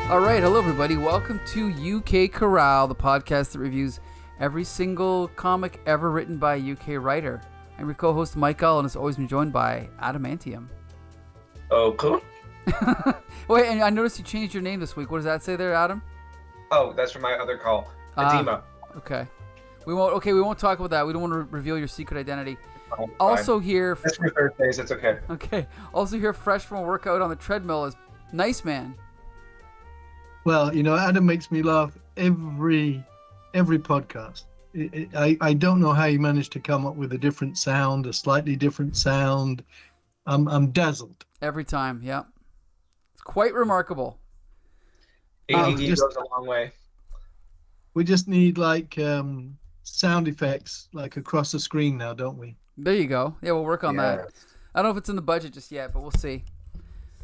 All right, hello everybody. Welcome to UK CORRAL, the podcast that reviews every single comic ever written by a UK writer. I'm your co-host Michael, and as always, been joined by Adamantium. Oh, cool. Wait, and I noticed you changed your name this week. What does that say there, Adam? Oh, that's from my other call. Edema. Okay. We won't talk about that. We don't want to reveal your secret identity. Oh, Also here. That's for Thursdays. It's okay. Okay. Also here, fresh from a workout on the treadmill, is Nice Man. Well, you know, Adam makes me laugh every podcast. I don't know how you managed to come up with a different sound, a slightly different sound. I'm dazzled. Every time, yeah. It's quite remarkable. ADD goes a long way. We just need like sound effects like across the screen now, don't we? There you go. Yeah, we'll work on that. I don't know if it's in the budget just yet, but we'll see.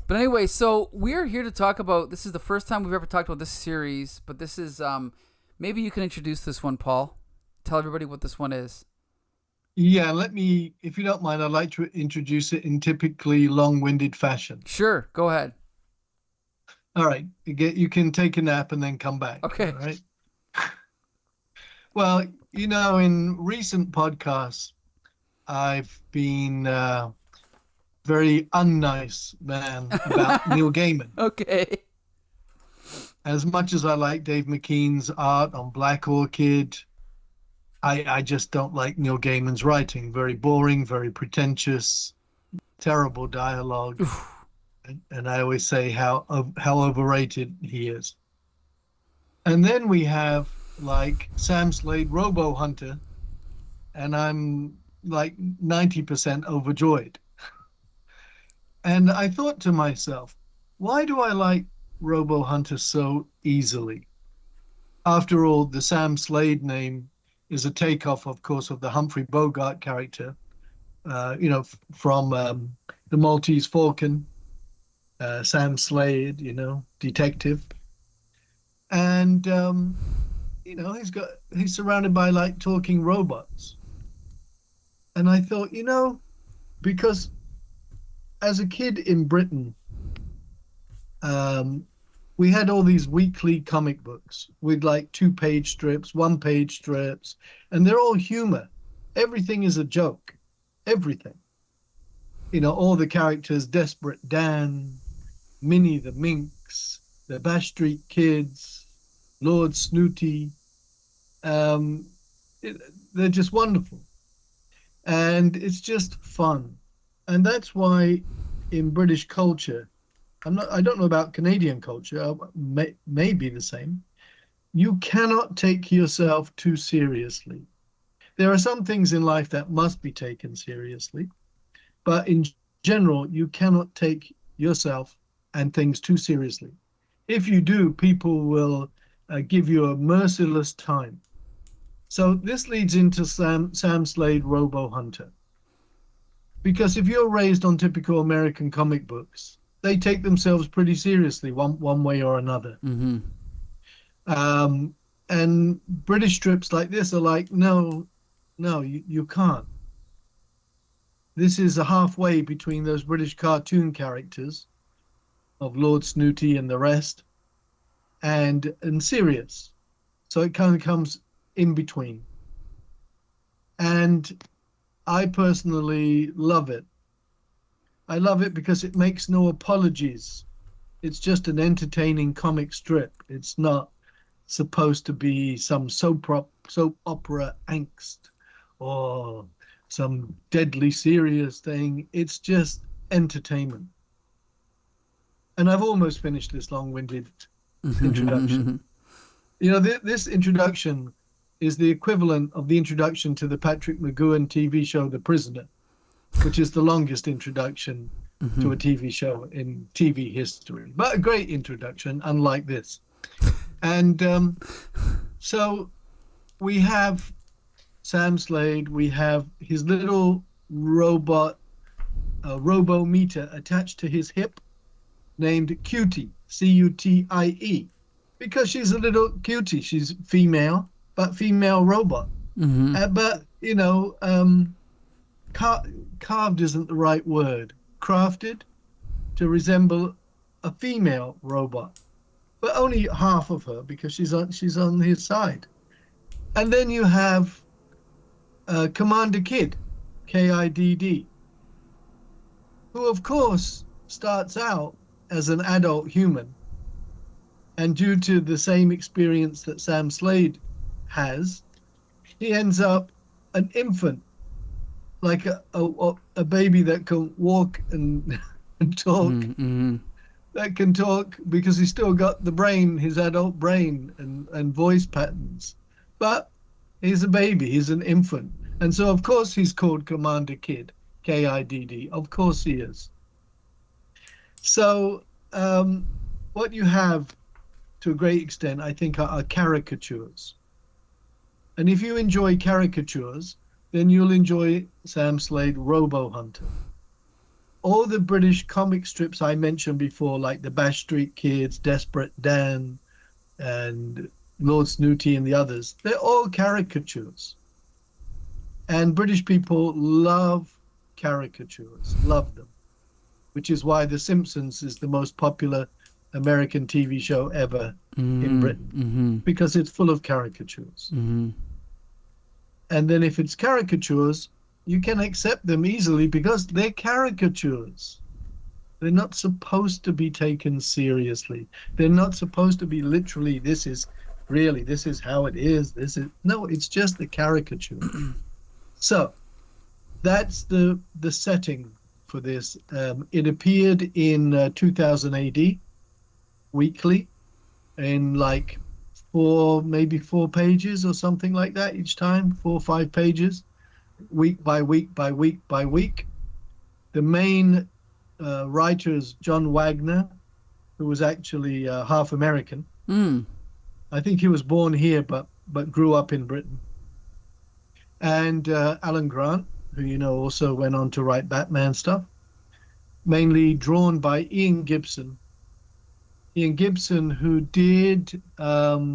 But anyway, so we're here to talk about, this is the first time we've ever talked about this series, but this is, maybe you can introduce this one, Paul. Tell everybody what this one is. Yeah, if you don't mind, I'd like to introduce it in typically long-winded fashion. Sure, go ahead. All right, you can take a nap and then come back. Okay. All right. Well, you know, in recent podcasts, I've been very unnice man about Neil Gaiman. Okay. As much as I like Dave McKean's art on Black Orchid, I just don't like Neil Gaiman's writing. Very boring, very pretentious, terrible dialogue. And I always say how overrated he is. And then we have like Sam Spade, Robo-Hunter, and I'm like 90% overjoyed. And I thought to myself, why do I like Robo-Hunter so easily? After all, the Sam Spade name is a takeoff, of course, of the Humphrey Bogart character, from the Maltese Falcon, Sam Spade, detective. And, he's surrounded by like talking robots. And I thought, because as a kid in Britain, we had all these weekly comic books with like 2-page strips, 1-page strips, and they're all humor. Everything is a joke. Everything. All the characters, Desperate Dan, Minnie the Minx, the Bash Street Kids, Lord Snooty. They're just wonderful. And it's just fun. And that's why in British culture, I don't know about Canadian culture, may be the same. You cannot take yourself too seriously. There are some things in life that must be taken seriously, but in general, you cannot take yourself and things too seriously. If you do, people will give you a merciless time. So this leads into Sam Spade, Robo-Hunter. Because if you're raised on typical American comic books, they take themselves pretty seriously one way or another. Mm-hmm. And British strips like this are like, no, you can't. This is a halfway between those British cartoon characters of Lord Snooty and the rest and serious. So it kind of comes in between. And I personally love it. I love it because it makes no apologies. It's just an entertaining comic strip. It's not supposed to be some soap opera angst or some deadly serious thing. It's just entertainment. And I've almost finished this long-winded introduction. This introduction is the equivalent of the introduction to the Patrick McGoohan TV show The Prisoner, which is the longest introduction to a TV show in TV history. But a great introduction, unlike this. And so we have Sam Spade, we have his little robot, robo-meter attached to his hip named Cutie, C-U-T-I-E, because she's a little cutie. She's female, but female robot. But, carved isn't the right word. Crafted to resemble a female robot. but only half of her because she's on his side. And then you have Commander Kidd, Kidd, who of course starts out as an adult human, and due to the same experience that Sam Spade has, he ends up an infant, like a baby that can walk and talk, that can talk because he's still got the brain, his adult brain and voice patterns. But he's a baby, he's an infant. And so, of course, he's called Commander Kidd, Kidd. Of course he is. So what you have, to a great extent, I think, are caricatures. And if you enjoy caricatures, then you'll enjoy Sam Spade Robo-Hunter. All the British comic strips I mentioned before, like the Bash Street Kids, Desperate Dan, and Lord Snooty and the others, they're all caricatures. And British people love caricatures, love them, which is why The Simpsons is the most popular American TV show ever in Britain, because it's full of caricatures. And then if it's caricatures, you can accept them easily because they're caricatures. They're not supposed to be taken seriously. They're not supposed to be literally, this is how it is. No, it's just a caricature. So that's the setting for this. It appeared in 2000 AD, weekly, in like maybe four pages or something like that each time, 4 or 5 pages, week by week by week by week. The main writer is John Wagner, who was actually half American. I think he was born here, but grew up in Britain. And Alan Grant, who also went on to write Batman stuff, mainly drawn by Ian Gibson. Ian Gibson, who did there's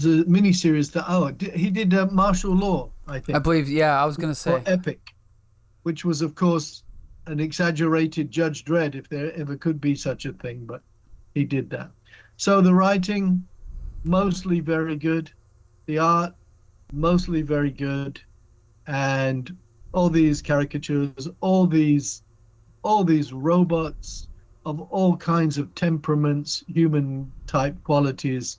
a miniseries he did Martial Law, I think. I believe, yeah, I was going to say. Or Epic, which was, of course, an exaggerated Judge Dredd, if there ever could be such a thing, but he did that. So the writing, mostly very good. The art, mostly very good. And all these caricatures, all these robots of all kinds of temperaments, human type qualities.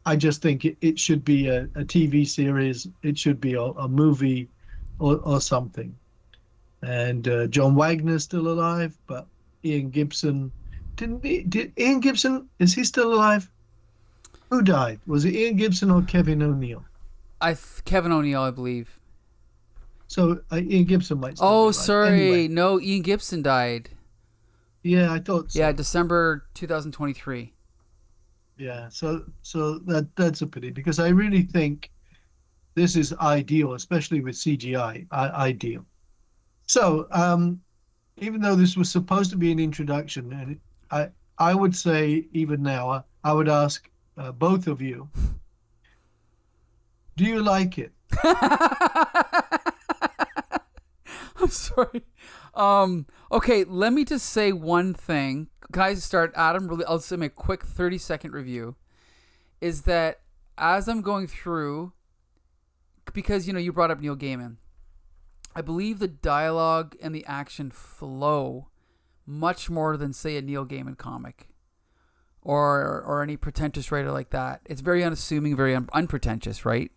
I just think it should be a TV series. It should be a movie or something. And John Wagner's still alive, but Ian Gibson did Ian Gibson, is he still alive? Who died? Was it Ian Gibson or Kevin O'Neill? Kevin O'Neill, I believe. So Ian Gibson might still be alive. Sorry. Anyway. No, Ian Gibson died. Yeah, I thought so. Yeah, December 2023. Yeah, so that's a pity, because I really think this is ideal, especially with CGI, ideal. So, even though this was supposed to be an introduction, and I would say even now, I would ask both of you, do you like it? I'm sorry. Okay, let me just say one thing. Can I start, Adam? I'll say my quick 30-second review. Is that as I'm going through, because you brought up Neil Gaiman, I believe the dialogue and the action flow much more than, say, a Neil Gaiman comic or any pretentious writer like that. It's very unassuming, very unpretentious, right?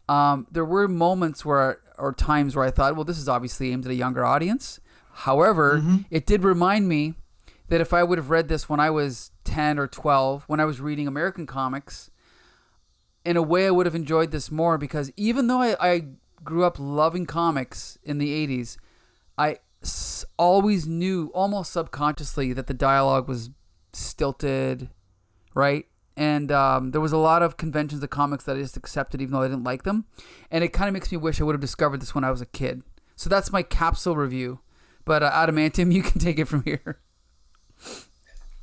There were moments or times where I thought, well, this is obviously aimed at a younger audience. However, it did remind me that if I would have read this when I was 10 or 12, when I was reading American comics, in a way I would have enjoyed this more, because even though I grew up loving comics in the 80s, I always knew, almost subconsciously, that the dialogue was stilted, right? And there was a lot of conventions of comics that I just accepted even though I didn't like them. And it kind of makes me wish I would have discovered this when I was a kid. So that's my capsule review. But Adamantium, you can take it from here.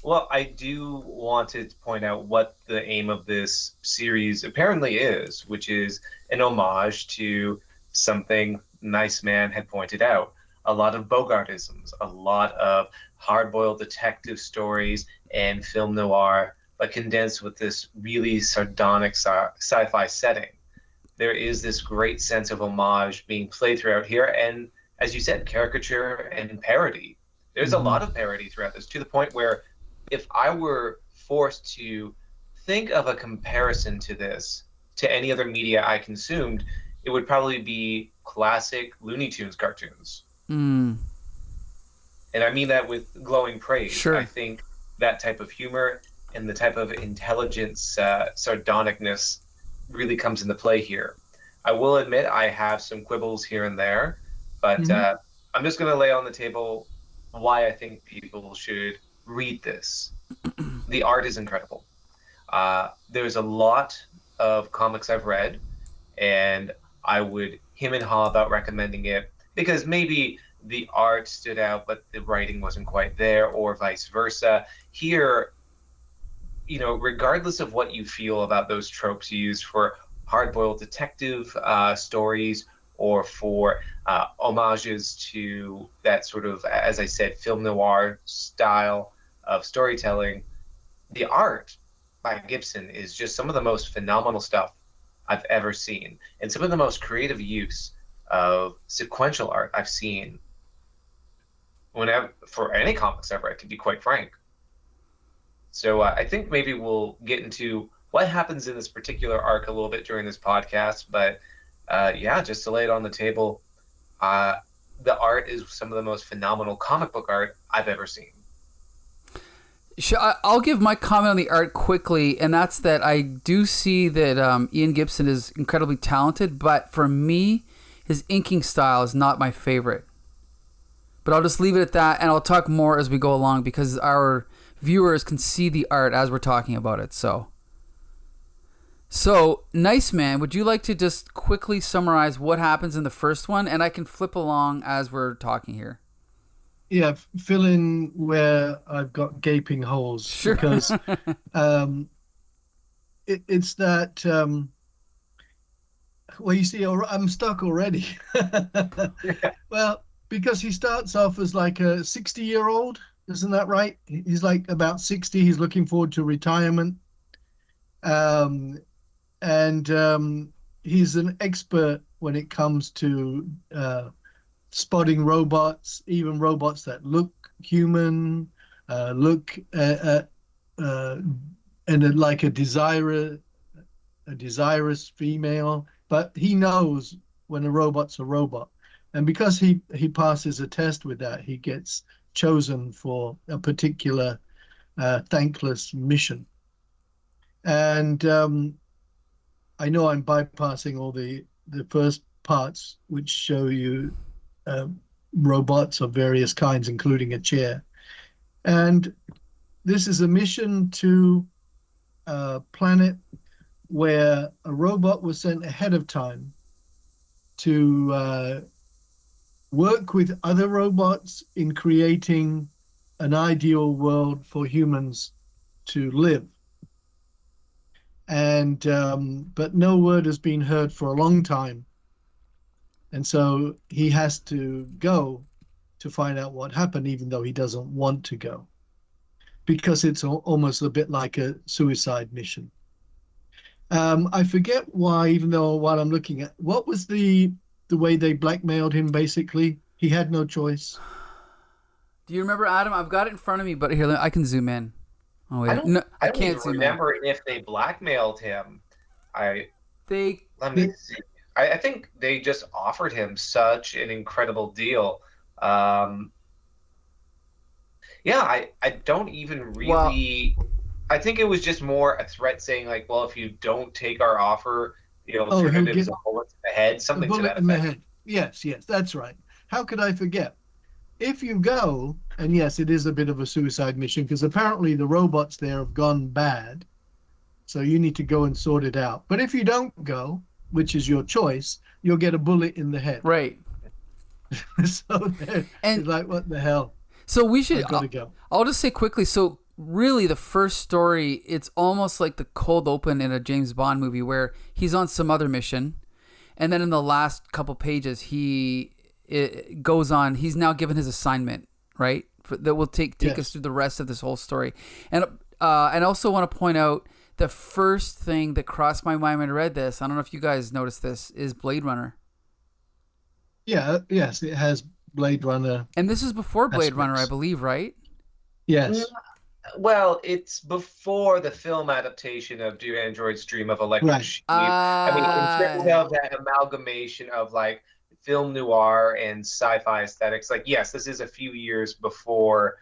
Well, I do want to point out what the aim of this series apparently is, which is an homage to something Nice Man had pointed out. a lot of Bogartisms, a lot of hard-boiled detective stories and film noir, but condensed with this really sardonic sci-fi setting. There is this great sense of homage being played throughout here, and as you said, caricature and parody. There's a lot of parody throughout this, to the point where if I were forced to think of a comparison to this, to any other media I consumed, it would probably be classic Looney Tunes cartoons. And I mean that with glowing praise. Sure. I think that type of humor and the type of intelligence, sardonicness really comes into play here. I will admit I have some quibbles here and there, but I'm just going to lay on the table why I think people should read this. The art is incredible. There's a lot of comics I've read, and I would hem and haw about recommending it because maybe the art stood out, but the writing wasn't quite there, or vice versa. Here, you know, regardless of what you feel about those tropes used for hard-boiled detective stories or for homages to that sort of, as I said, film noir style of storytelling, the art by Gibson is just some of the most phenomenal stuff I've ever seen, and some of the most creative use of sequential art I've seen for any comics I've read, to be quite frank. So I think maybe we'll get into what happens in this particular arc a little bit during this podcast, but yeah, just to lay it on the table, the art is some of the most phenomenal comic book art I've ever seen. I'll give my comment on the art quickly, and that's that I do see that Ian Gibson is incredibly talented, but for me, his inking style is not my favorite. But I'll just leave it at that, and I'll talk more as we go along because our viewers can see the art as we're talking about it. So, Nice Man, would you like to just quickly summarize what happens in the first one? And I can flip along as we're talking here. Yeah, fill in where I've got gaping holes. Sure. Because it's that, well, you see, I'm stuck already. Well, because he starts off as like a 60-year-old, isn't that right? He's like about 60. He's looking forward to retirement. And he's an expert when it comes to spotting robots, even robots that look human, look and like a desirous female. But he knows when a robot's a robot. And because he passes a test with that, he gets chosen for a particular thankless mission. And I know I'm bypassing all the first parts, which show you robots of various kinds, including a chair. And this is a mission to a planet where a robot was sent ahead of time to work with other robots in creating an ideal world for humans to live. And but no word has been heard for a long time. And so he has to go to find out what happened, even though he doesn't want to go, because it's almost a bit like a suicide mission. I forget why, even though while I'm looking at, what was the way they blackmailed him, basically? He had no choice. Do you remember, Adam? I've got it in front of me, but here, I can zoom in. Oh, wait. I can't remember if they blackmailed him. Let me see. I think they just offered him such an incredible deal. Yeah, I don't even really. Well, I think it was just more a threat, saying like, "Well, if you don't take our offer, the alternative is a bullet to the head." Something to that effect. The head. Yes, that's right. How could I forget? If you go, and yes, it is a bit of a suicide mission because apparently the robots there have gone bad, so you need to go and sort it out. But if you don't go, which is your choice, you'll get a bullet in the head. Right. So it's like, what the hell? So we should. I've got to go. I'll just say quickly. So really, the first story, it's almost like the cold open in a James Bond movie where he's on some other mission, and then in the last couple pages, he it goes on. He's now given his assignment, right? That will take us through the rest of this whole story. And I also want to point out the first thing that crossed my mind when I read this, I don't know if you guys noticed this, is Blade Runner. Yeah, yes, it has Blade Runner. And this is before Blade aspects. Runner, I believe, right? Yes. Well, it's before the film adaptation of Do Androids Dream of Electric Right. Sheep. I mean, in terms of that amalgamation of like film noir and sci-fi aesthetics, like, yes, this is a few years before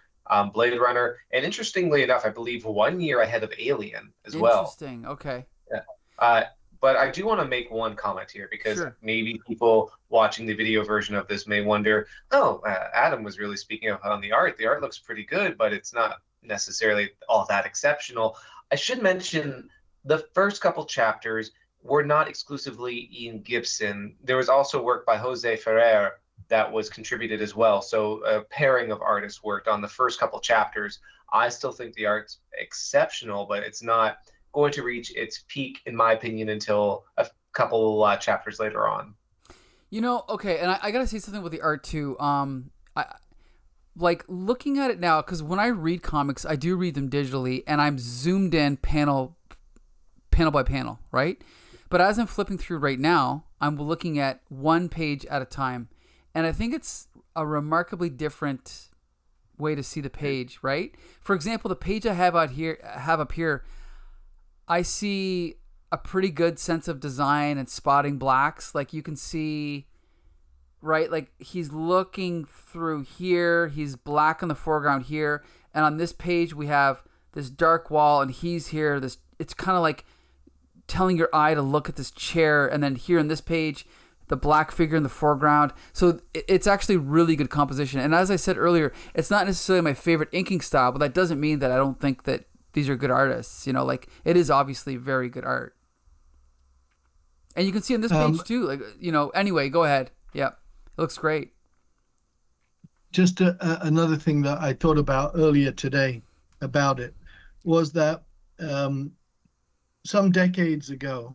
Blade Runner. And interestingly enough, I believe 1 year ahead of Alien as well. Interesting. Okay. Yeah. But I do want to make one comment here because maybe people watching the video version of this may wonder, Adam was really speaking of on the art. The art looks pretty good, but it's not necessarily all that exceptional. I should mention the first couple chapters were not exclusively Ian Gibson. There was also work by Jose Ferrer that was contributed as well. So a pairing of artists worked on the first couple chapters. I still think the art's exceptional, but it's not going to reach its peak, in my opinion, until a couple chapters later on. Okay, and I gotta say something with the art too. I like looking at it now, because when I read comics, I do read them digitally, and I'm zoomed in panel by panel, right? But as I'm flipping through right now, I'm looking at one page at a time, and I think it's a remarkably different way to see the page, right? For example, the page I have up here, I see a pretty good sense of design and spotting blacks. Like you can see, right? Like he's looking through here. He's black in the foreground here. And on this page, we have this dark wall and he's here. It's kind of like telling your eye to look at this chair. And then here on this page, the black figure in the foreground. So it's actually really good composition. And as I said earlier, it's not necessarily my favorite inking style, but that doesn't mean that I don't think that these are good artists, like it is obviously very good art. And you can see on this page too, anyway, go ahead. Yeah. It looks great. Just another thing that I thought about earlier today about it was that some decades ago,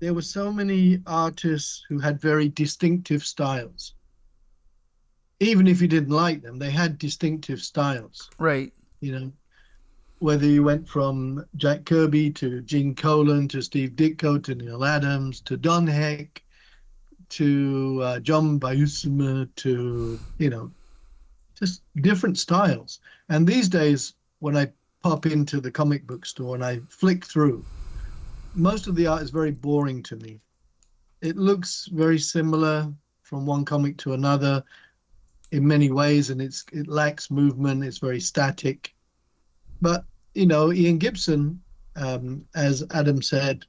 there were so many artists who had very distinctive styles. Even if you didn't like them, they had distinctive styles. Right. Whether you went from Jack Kirby to Gene Colan to Steve Ditko to Neil Adams to Don Heck to John Buscema to, just different styles. And these days, when I pop into the comic book store and I flick through, most of the art is very boring to me. It looks very similar from one comic to another in many ways, and it lacks movement. It's very static. But, Ian Gibson, as Adam said,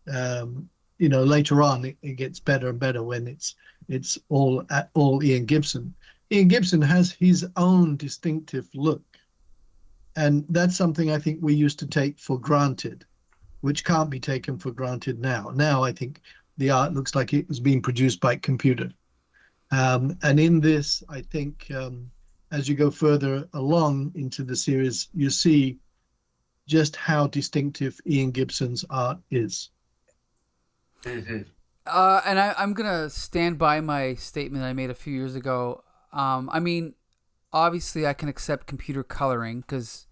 later on, it gets better and better when it's all Ian Gibson. Ian Gibson has his own distinctive look. And that's something I think we used to take for granted, which can't be taken for granted now. Now I think the art looks like it was being produced by computer. And in this, I think, as you go further along into the series, you see just how distinctive Ian Gibson's art is. Mm-hmm. And I'm going to stand by my statement I made a few years ago. Obviously I can accept computer coloring because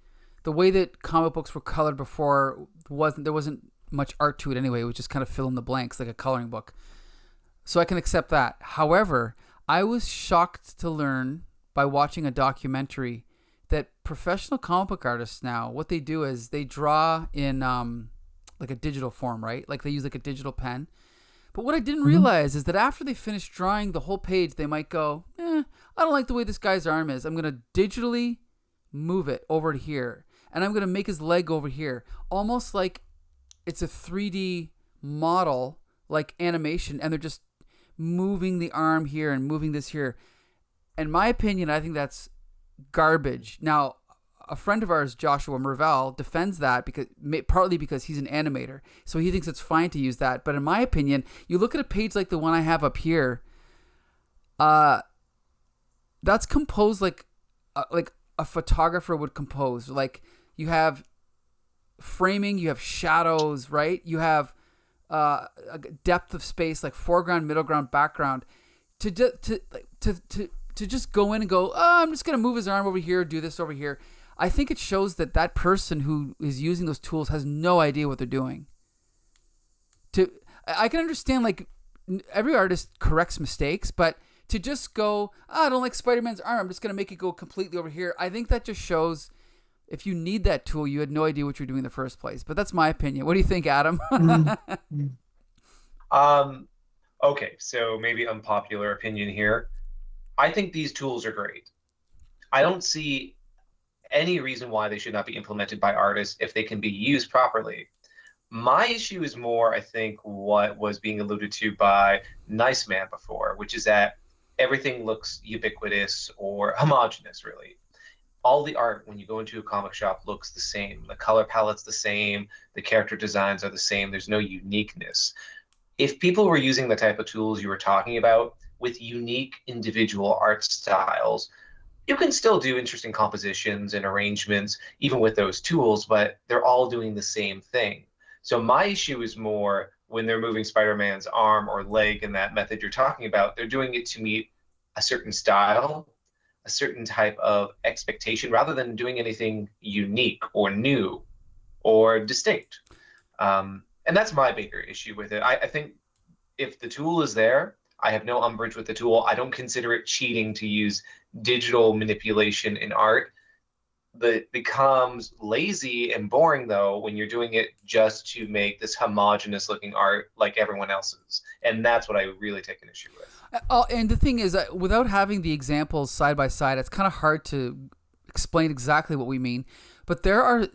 the way that comic books were colored before there wasn't much art to it anyway. It was just kind of fill in the blanks like a coloring book. So I can accept that. However, I was shocked to learn by watching a documentary that professional comic book artists now, what they do is they draw in like a digital form, right? Like they use like a digital pen. But what I didn't realize is that after they finish drawing the whole page, they might go, I don't like the way this guy's arm is. I'm going to digitally move it over to here. And I'm going to make his leg over here. Almost like it's a 3D model, like animation. And they're just moving the arm here and moving this here. In my opinion, I think that's garbage. Now, a friend of ours, Joshua Mervell, defends that partly because he's an animator. So he thinks it's fine to use that. But in my opinion, you look at a page like the one I have up here, that's composed like a photographer would compose. Like you have framing, you have shadows, right? You have a depth of space, like foreground, middle ground, background. to just go in and go, oh, I'm just gonna move his arm over here, do this over here. I think it shows that person who is using those tools has no idea what they're doing. I can understand, like, every artist corrects mistakes, but to just go, I don't like Spider-Man's arm, I'm just going to make it go completely over here, I think that just shows if you need that tool, you had no idea what you're doing in the first place. But that's my opinion. What do you think, Adam? Okay, so maybe unpopular opinion here. I think these tools are great. I don't see any reason why they should not be implemented by artists if they can be used properly. My issue is more, I think, what was being alluded to by Nice Man before, which is that everything looks ubiquitous or homogenous, really. All the art, when you go into a comic shop, looks the same. The color palette's the same. The character designs are the same. There's no uniqueness. If people were using the type of tools you were talking about with unique individual art styles, you can still do interesting compositions and arrangements even with those tools, but they're all doing the same thing. So my issue is more when they're moving Spider-Man's arm or leg in that method you're talking about, they're doing it to meet a certain style, a certain type of expectation, rather than doing anything unique or new or distinct. And that's my bigger issue with it. I think if the tool is there, I have no umbrage with the tool. I don't consider it cheating to use digital manipulation in art. That becomes lazy and boring, though, when you're doing it just to make this homogenous looking art like everyone else's. And that's what I really take an issue with. And the thing is, without having the examples side by side, it's kind of hard to explain exactly what we mean. But there are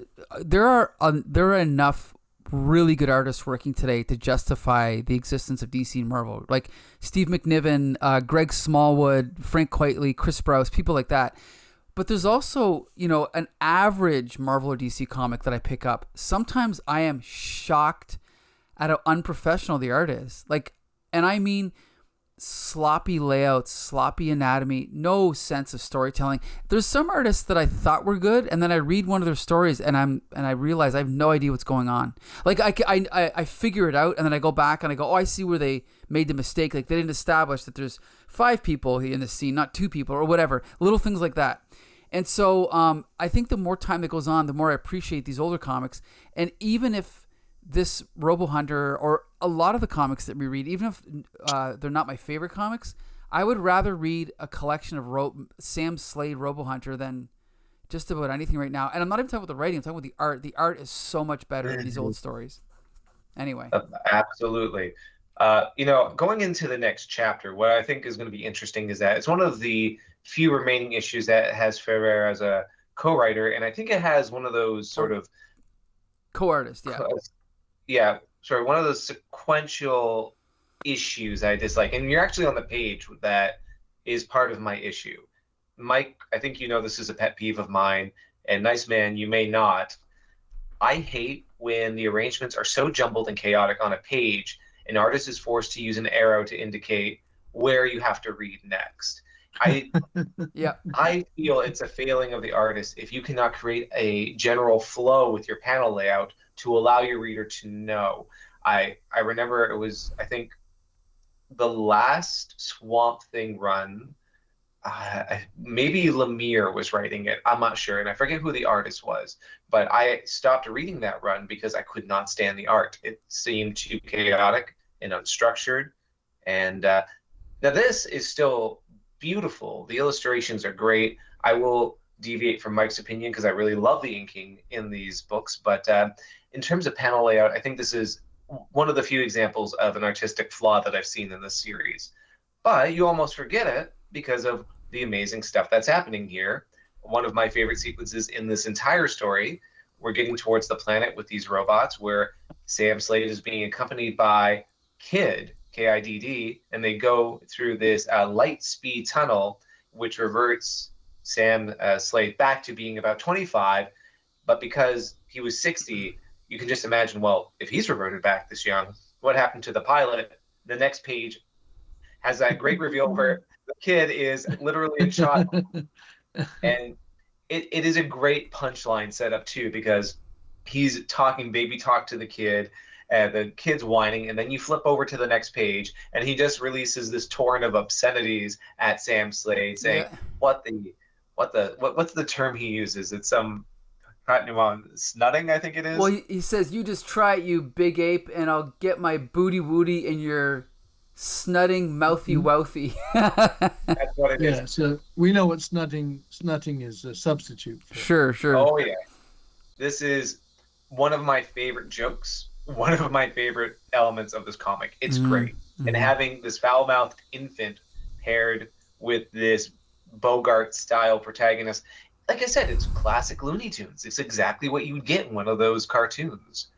enough really good artists working today to justify the existence of DC and Marvel, like Steve McNiven, Greg Smallwood, Frank Quitely, Chris Sprouse, people like that. But there's also, an average Marvel or DC comic that I pick up. Sometimes I am shocked at how unprofessional the art is. Like, and I mean sloppy layouts, sloppy anatomy, no sense of storytelling. There's some artists that I thought were good, and then I read one of their stories and I realize I have no idea what's going on. Like I figure it out, and then I go back and I go, oh, I see where they made the mistake. Like they didn't establish that there's 5 people in the scene, not 2 people, or whatever. Little things like that. And so I think the more time that goes on, the more I appreciate these older comics. And even if this Robo-Hunter or a lot of the comics that we read, even if they're not my favorite comics, I would rather read a collection of Sam Spade Robo-Hunter than just about anything right now. And I'm not even talking about the writing, I'm talking about the art. The art is so much better in these old stories. Anyway. Absolutely. Going into the next chapter, what I think is going to be interesting is that it's one of the few remaining issues that has Ferrer as a co-writer, and I think it has one of those sort of co-artist, one of those sequential issues I dislike. And you're actually on the page that is part of my issue. Mike, I think this is a pet peeve of mine, and Nice Man, you may not. I hate when the arrangements are so jumbled and chaotic on a page, an artist is forced to use an arrow to indicate where you have to read next. I feel it's a failing of the artist if you cannot create a general flow with your panel layout to allow your reader to know. I remember it was, I think, the last Swamp Thing run. Maybe Lemire was writing it. I'm not sure, and I forget who the artist was. But I stopped reading that run because I could not stand the art. It seemed too chaotic and unstructured. And now this is still beautiful. The illustrations are great. I will deviate from Mike's opinion because I really love the inking in these books. But in terms of panel layout, I think this is one of the few examples of an artistic flaw that I've seen in this series. But you almost forget it because of the amazing stuff that's happening here. One of my favorite sequences in this entire story, we're getting towards the planet with these robots where Sam Spade is being accompanied by Kidd, Kidd, and they go through this light speed tunnel, which reverts Sam Spade back to being about 25. But because he was 60, you can just imagine, well, if he's reverted back this young, what happened to the pilot? The next page has that great reveal where the kid is literally a child. And it is a great punchline setup, too, because he's talking baby talk to the kid the kid's whining, and then you flip over to the next page, and he just releases this torrent of obscenities at Sam Slade, saying, Yeah. what's the term he uses? It's some snutting, I think it is. Well, he says, "You just try it, you big ape, and I'll get my booty woody in your snutting mouthy wouthy." That's what it is. Yeah, so we know what snutting is a substitute for. Sure. Oh yeah, this is one of my favorite jokes. One of my favorite elements of this comic. It's great, and having this foul-mouthed infant paired with this Bogart-style protagonist. Like I said, it's classic Looney Tunes. It's exactly what you would get in one of those cartoons.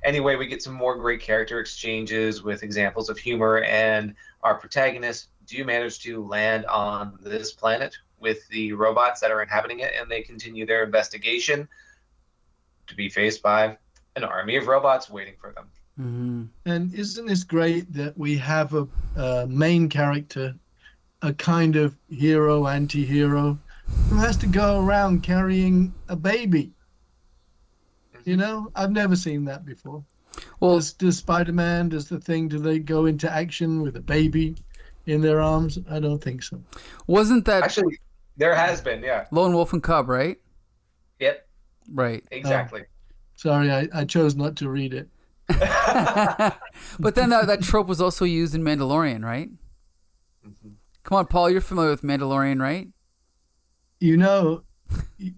Anyway, we get some more great character exchanges with examples of humor, and our protagonists do manage to land on this planet with the robots that are inhabiting it, and they continue their investigation to be faced by an army of robots waiting for them. And isn't this great that we have a main character, a kind of hero, anti-hero, who has to go around carrying a baby? You know, I've never seen that before. Well, does Spider-Man, does the Thing, do they go into action with a baby in their arms? I don't think so. Wasn't that actually? There has been, yeah. Lone Wolf and Cub, right? Yep. Right. Exactly. Sorry, I chose not to read it. But then that trope was also used in Mandalorian, right? Come on, Paul, you're familiar with Mandalorian, right? You know,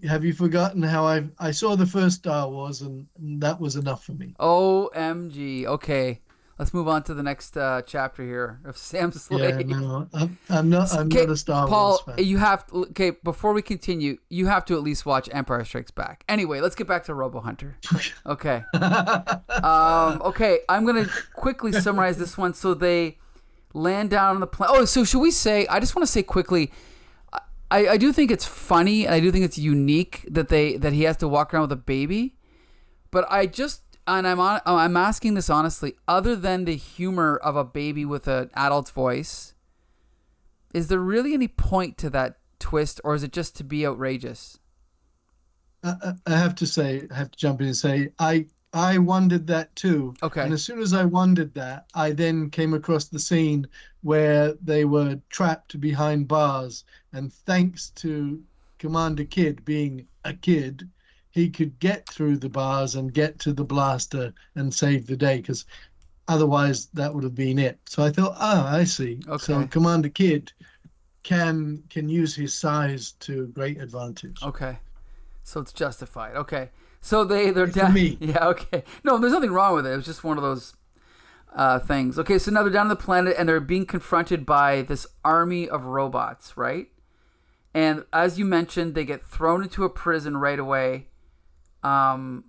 have you forgotten how I saw the first Star Wars, and that was enough for me. OMG. Okay. Let's move on to the next chapter here of Sam Slade. Yeah, no, I'm not a Star Paul, Wars fan. you have to, before we continue, you have to at least watch Empire Strikes Back. Anyway, let's get back to Robo-Hunter. Okay. Okay, I'm going to quickly summarize this one. So they land down on the planet. Oh, so should we say, I just want to say quickly, I do think it's funny, and I do think it's unique that he has to walk around with a baby, but I'm asking this honestly, other than the humor of a baby with an adult's voice, is there really any point to that twist, or is it just to be outrageous? I have to jump in and say, I wondered that too. Okay. And as soon as I wondered that, I then came across the scene where they were trapped behind bars, and thanks to Commander Kidd being a kid, he could get through the bars and get to the blaster and save the day, because otherwise that would have been it. So I thought, I see. Okay. So Commander Kidd can use his size to great advantage. Okay. So it's justified. Okay. So they're down. For me. Yeah, okay. No, there's nothing wrong with it. It was just one of those things. Okay, so now they're down on the planet, and they're being confronted by this army of robots, right? And as you mentioned, they get thrown into a prison right away. And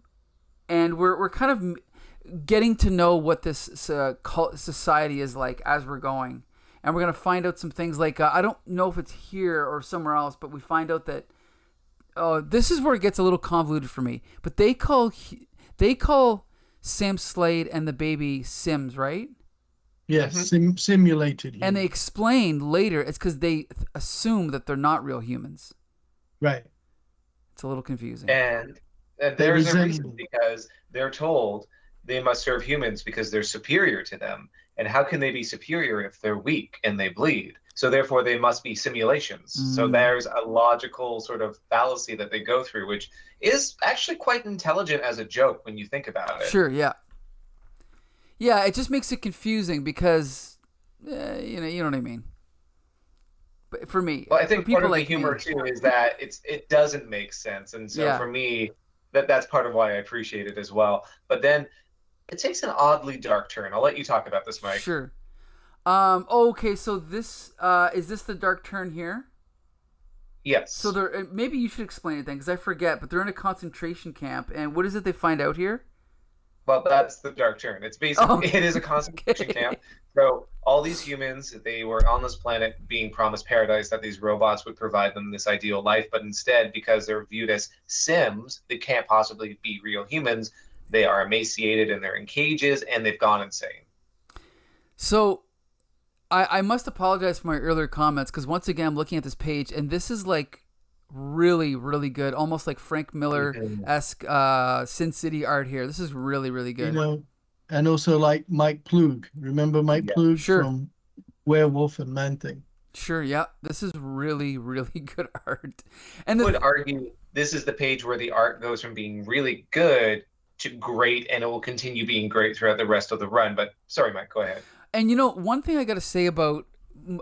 we're kind of getting to know what this society is like as we're going. And we're going to find out some things like, I don't know if it's here or somewhere else, but we find out that, this is where it gets a little convoluted for me. But they call Sam Slade and the baby Sims, right? Yes, simulated humans. And they explain later it's because they assume that they're not real humans. Right. It's a little confusing. And there's a reason, because they're told they must serve humans because they're superior to them. And how can they be superior if they're weak and they bleed? So therefore they must be simulations. Mm. So there's a logical sort of fallacy that they go through, which is actually quite intelligent as a joke when you think about it. Sure, yeah. Yeah, it just makes it confusing because, you know what I mean. But for me, well, I think part of like the humor too is that it doesn't make sense, and so for me, that's part of why I appreciate it as well. But then it takes an oddly dark turn. I'll let you talk about this, Mike. Sure. Okay, so this is this the dark turn here? Yes. So they're maybe you should explain it then, because I forget. But they're in a concentration camp, and what is it they find out here? Well, that's the dark turn. It's basically it is a concentration camp. So all these humans, they were on this planet being promised paradise, that these robots would provide them this ideal life, but instead, because they're viewed as Sims, they can't possibly be real humans. They are emaciated and they're in cages, and they've gone insane. So I must apologize for my earlier comments, because once again I'm looking at this page, and this is like really, really good. Almost like Frank Miller-esque Sin City art here. This is really, really good. And also like Mike Plug. Remember Mike Plug sure. from Werewolf and Man-Thing? Sure, yeah. This is really, really good art. And I would argue this is the page where the art goes from being really good to great, and it will continue being great throughout the rest of the run. But sorry, Mike, go ahead. And one thing I got to say about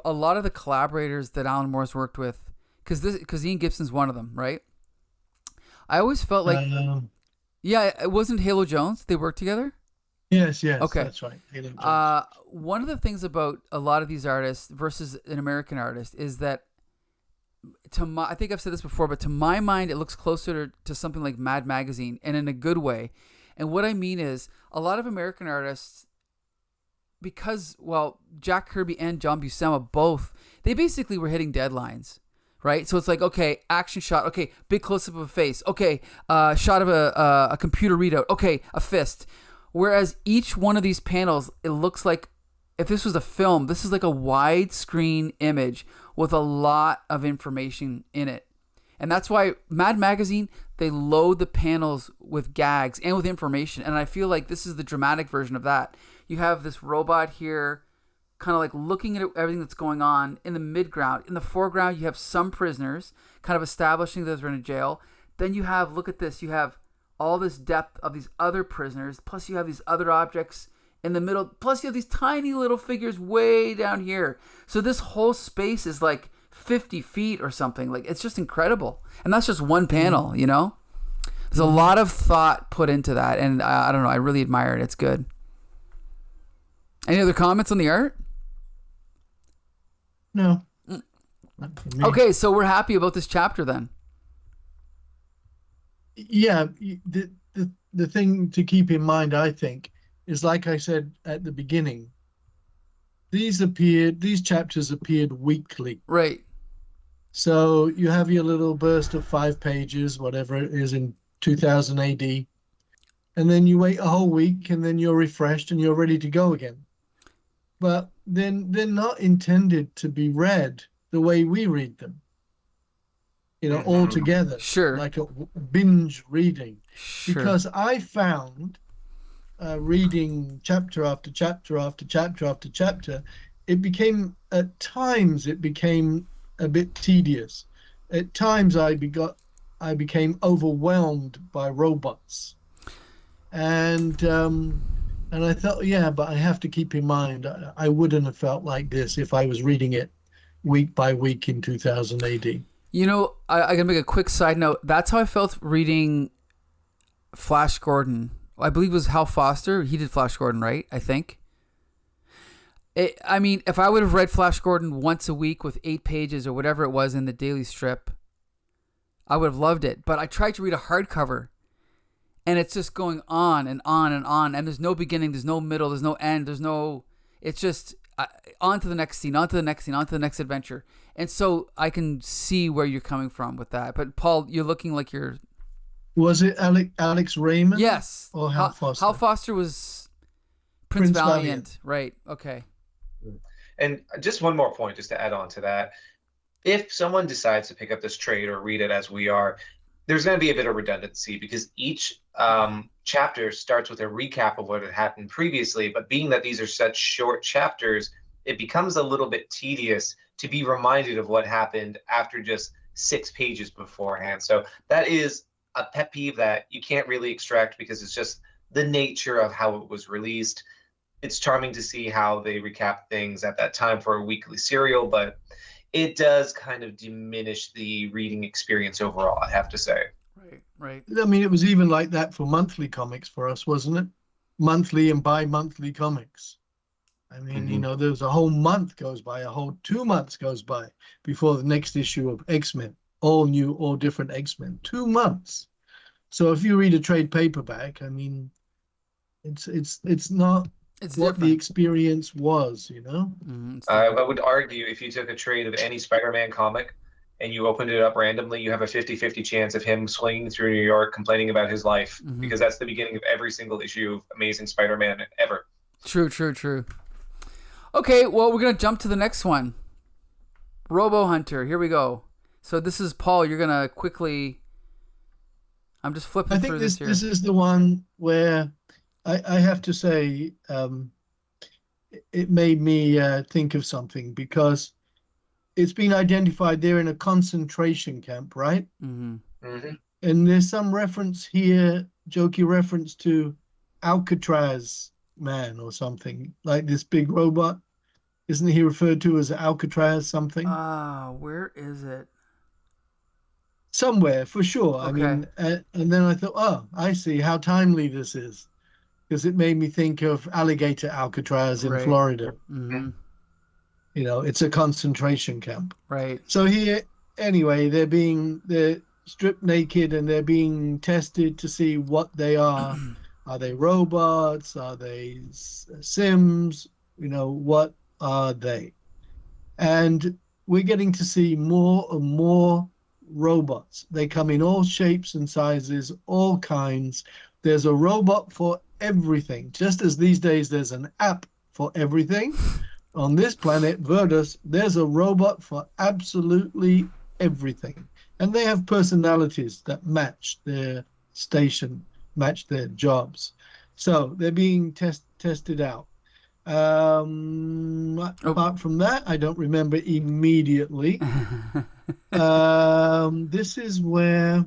a lot of the collaborators that Alan Moore's worked with, because Ian Gibson's one of them, right? I always felt like, it wasn't Halo Jones. They worked together. Yes, okay, that's right. Halo Jones. One of the things about a lot of these artists versus an American artist is that, I think I've said this before, but to my mind, it looks closer to something like Mad Magazine, and in a good way. And what I mean is, a lot of American artists, because, Jack Kirby and John Buscema both, they basically were hitting deadlines, right? So it's like, okay, action shot, okay, big close-up of a face, okay, shot of a computer readout, okay, a fist. Whereas each one of these panels, it looks like, if this was a film, this is like a widescreen image with a lot of information in it. And that's why Mad Magazine, they load the panels with gags and with information. And I feel like this is the dramatic version of that. You have this robot here kind of like looking at everything that's going on in the midground. In the foreground, you have some prisoners kind of establishing that they're in a jail. Then you have, look at this, you have all this depth of these other prisoners, plus you have these other objects in the middle, plus you have these tiny little figures way down here. So this whole space is like 50 feet or something. Like, it's just incredible. And that's just one panel, There's a lot of thought put into that, and I don't know, I really admire it. It's good. Any other comments on the art? No. Okay, so we're happy about this chapter then. Yeah, the thing to keep in mind, I think, is, like I said at the beginning, these chapters appeared weekly. Right. So you have your little burst of 5 pages, whatever it is, in 2000 AD, and then you wait a whole week, and then you're refreshed and you're ready to go again. But then they're not intended to be read the way we read them. All together. Sure. Like a binge reading. Sure. Because I found reading chapter after chapter after chapter after chapter, at times it became a bit tedious. At times I became overwhelmed by robots. And I thought, but I have to keep in mind, I wouldn't have felt like this if I was reading it week by week in 2000 AD. I can make a quick side note. That's how I felt reading Flash Gordon. I believe it was Hal Foster. He did Flash Gordon, right? I think. If I would have read Flash Gordon once a week with 8 pages or whatever it was in the daily strip, I would have loved it. But I tried to read a hardcover, and it's just going on and on and on. And there's no beginning, there's no middle, there's no end, it's just on to the next scene, on to the next scene, on to the next adventure. And so I can see where you're coming from with that. But Paul, you're looking like you're... Was it Alex Raymond? Yes. Or Hal Foster? Hal Foster was Prince Valiant. Right. Okay. And just one more point, just to add on to that. If someone decides to pick up this trade or read it as we are, there's going to be a bit of redundancy because each chapter starts with a recap of what had happened previously. But being that these are such short chapters, it becomes a little bit tedious to be reminded of what happened after just 6 pages beforehand. So that is a pet peeve that you can't really extract because it's just the nature of how it was released. It's charming to see how they recap things at that time for a weekly serial, but it does kind of diminish the reading experience overall, I have to say. Right. It was even like that for monthly comics for us, wasn't it? Monthly and bi-monthly comics. There's a whole month goes by, a whole 2 months goes by before the next issue of X-Men, all new, all different X-Men. 2 months. So if you read a trade paperback, it's not what the experience was, I would argue if you took a trade of any Spider-Man comic and you opened it up randomly, you have a 50-50 chance of him swinging through New York complaining about his life, because that's the beginning of every single issue of Amazing Spider-Man ever. True. Okay, well, we're going to jump to the next one. Robo-Hunter, here we go. So this is Paul. You're gonna quickly. I'm just flipping I think through this here. this is the one where I have to say it made me think of something, because it's been identified they're in a concentration camp, right? Mm-hmm. Mm-hmm. And there's some reference here, jokey reference to Alcatraz man or something, like this big robot. Isn't he referred to as Alcatraz something? Where is it? Somewhere, for sure. I Okay. mean, and then I thought, oh, I see how timely this is, because it made me think of alligator Alcatraz in Right. Florida. Mm-hmm. You know, it's a concentration camp. Right. So here, anyway, they're stripped naked and they're being tested to see what they are. Are they robots? Are they Sims? You know, what are they? And we're getting to see more and more robots. They come in all shapes and sizes, all kinds. There's a robot for everything. Just as these days there's an app for everything, on this planet, Verdus, there's a robot for absolutely everything. And they have personalities that match their station, match their jobs. So they're being tested out. Apart from that, I don't remember immediately. This is where...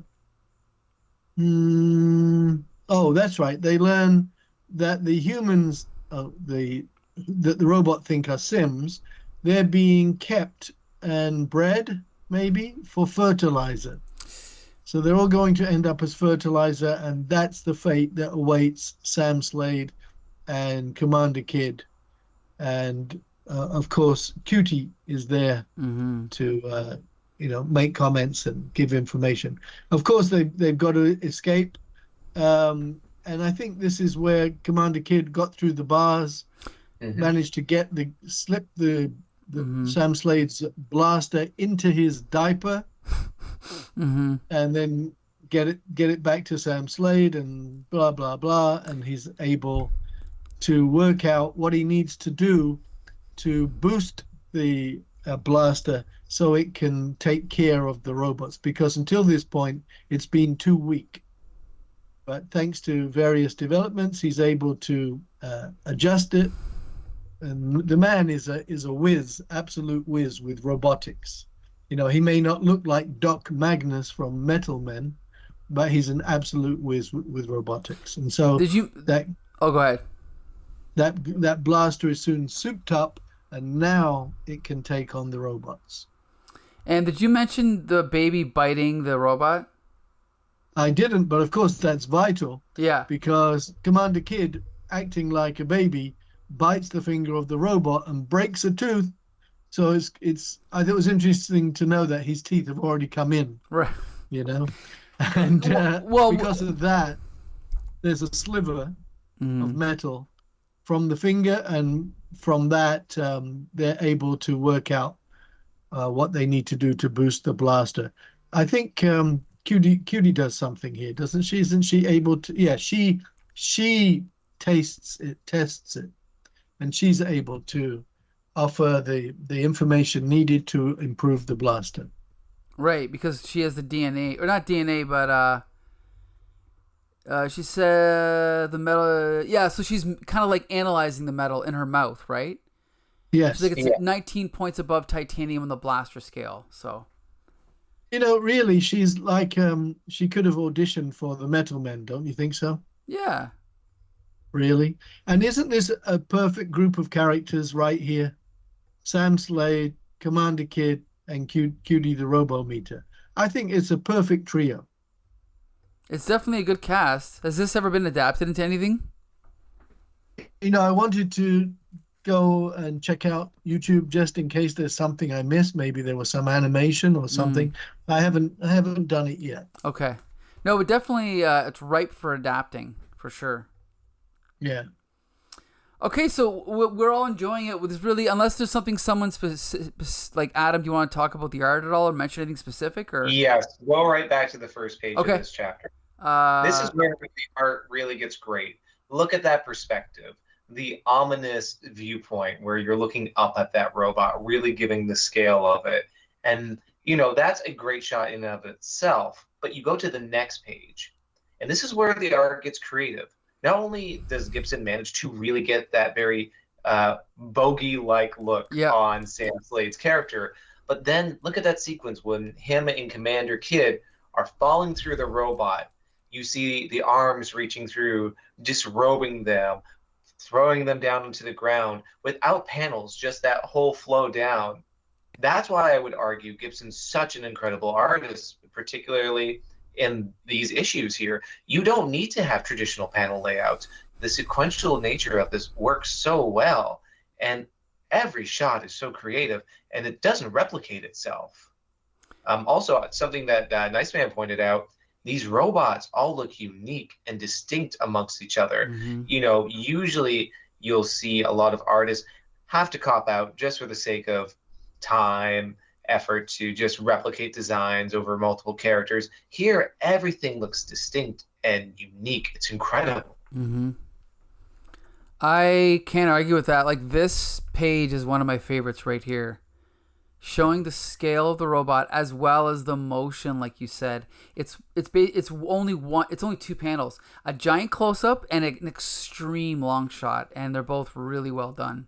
oh, that's right. They learn that the humans, that the robot think are Sims, they're being kept and bred, maybe, for fertilizer. So they're all going to end up as fertilizer, and that's the fate that awaits Sam Spade and Commander Kidd. And, of course, Cutie is there to, make comments and give information. Of course, they've got to escape. And I think this is where Commander Kidd got through the bars, managed to slip the Sam Slade's blaster into his diaper, and then get it back to Sam Spade, and blah blah blah, and he's able to work out what he needs to do to boost the blaster so it can take care of the robots, because until this point it's been too weak. But thanks to various developments, he's able to adjust it. And the man is a whiz, absolute whiz with robotics. You know, he may not look like Doc Magnus from Metal Men, but he's an absolute whiz with robotics. And so Oh, go ahead. That blaster is soon souped up, and now it can take on the robots. And did you mention the baby biting the robot? I didn't, but of course that's vital. Yeah. Because Commander Kidd, acting like a baby, bites the finger of the robot and breaks a tooth. So it's I thought it was interesting to know that his teeth have already come in. Right. You know? And because of that, there's a sliver of metal from the finger, and from that they're able to work out what they need to do to boost the blaster. I think Cutie does something here, doesn't she? Isn't she able to? Yeah, she tests it, and she's able to offer the information needed to improve the blaster. Right, because she has the DNA, or not DNA, but she said the metal. Yeah, so she's kind of like analyzing the metal in her mouth, right? Yes. She's like, it's 19 points above titanium on the blaster scale. So, you know, really, she's like she could have auditioned for the Metal Men, don't you think so? Yeah. Really? And isn't this a perfect group of characters right here? Sam Spade, Commander Kidd, and Cutie the Robo-Meter. I think it's a perfect trio. It's definitely a good cast. Has this ever been adapted into anything? You know, I wanted to go and check out YouTube just in case there's something I missed. Maybe there was some animation or something. I haven't done it yet. Okay. No, but definitely it's ripe for adapting, for sure. Yeah. Okay, so we're all enjoying it. With really, unless there's something someone like Adam, do you want to talk about the art at all or mention anything specific? Or yes, go right back to the first page of this chapter. This is where the art really gets great. Look at that perspective, the ominous viewpoint where you're looking up at that robot, really giving the scale of it. And That's a great shot in and of itself. But you go to the next page, and this is where the art gets creative. Not only does Gibson manage to really get that very bogey-like look on Sam Slade's character, but then look at that sequence when him and Commander Kidd are falling through the robot. You see the arms reaching through, disrobing them, throwing them down into the ground without panels, just that whole flow down. That's why I would argue Gibson's such an incredible artist, particularly in these issues here. You don't need to have traditional panel layouts. The sequential nature of this works so well, and every shot is so creative, and it doesn't replicate itself. Also, something that Nice Man pointed out, these robots all look unique and distinct amongst each other. Usually you'll see a lot of artists have to cop out just for the sake of time, effort to just replicate designs over multiple characters. Here, everything looks distinct and unique. It's incredible. I can't argue with that. Like, this page is one of my favorites right here, showing the scale of the robot as well as the motion. Like you said, it's only two panels, a giant close-up and an extreme long shot, and they're both really well done.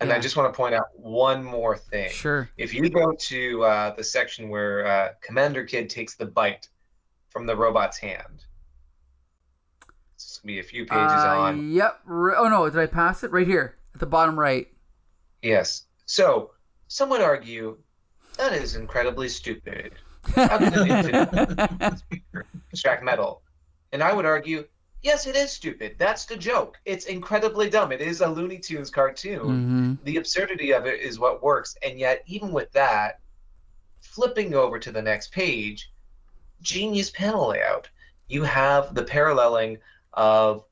And I just want to point out one more thing. Sure. If you go to the section where Commander Kidd takes the bite from the robot's hand, it's going to be a few pages on. Yep. Oh, no. Did I pass it? Right here at the bottom right. Yes. So some would argue that is incredibly stupid. How can an infinite speaker extract metal? And I would argue, yes, it is stupid. That's the joke. It's incredibly dumb. It is a Looney Tunes cartoon. The absurdity of it is what works. And yet, even with that, flipping over to the next page, genius panel layout. You have the paralleling of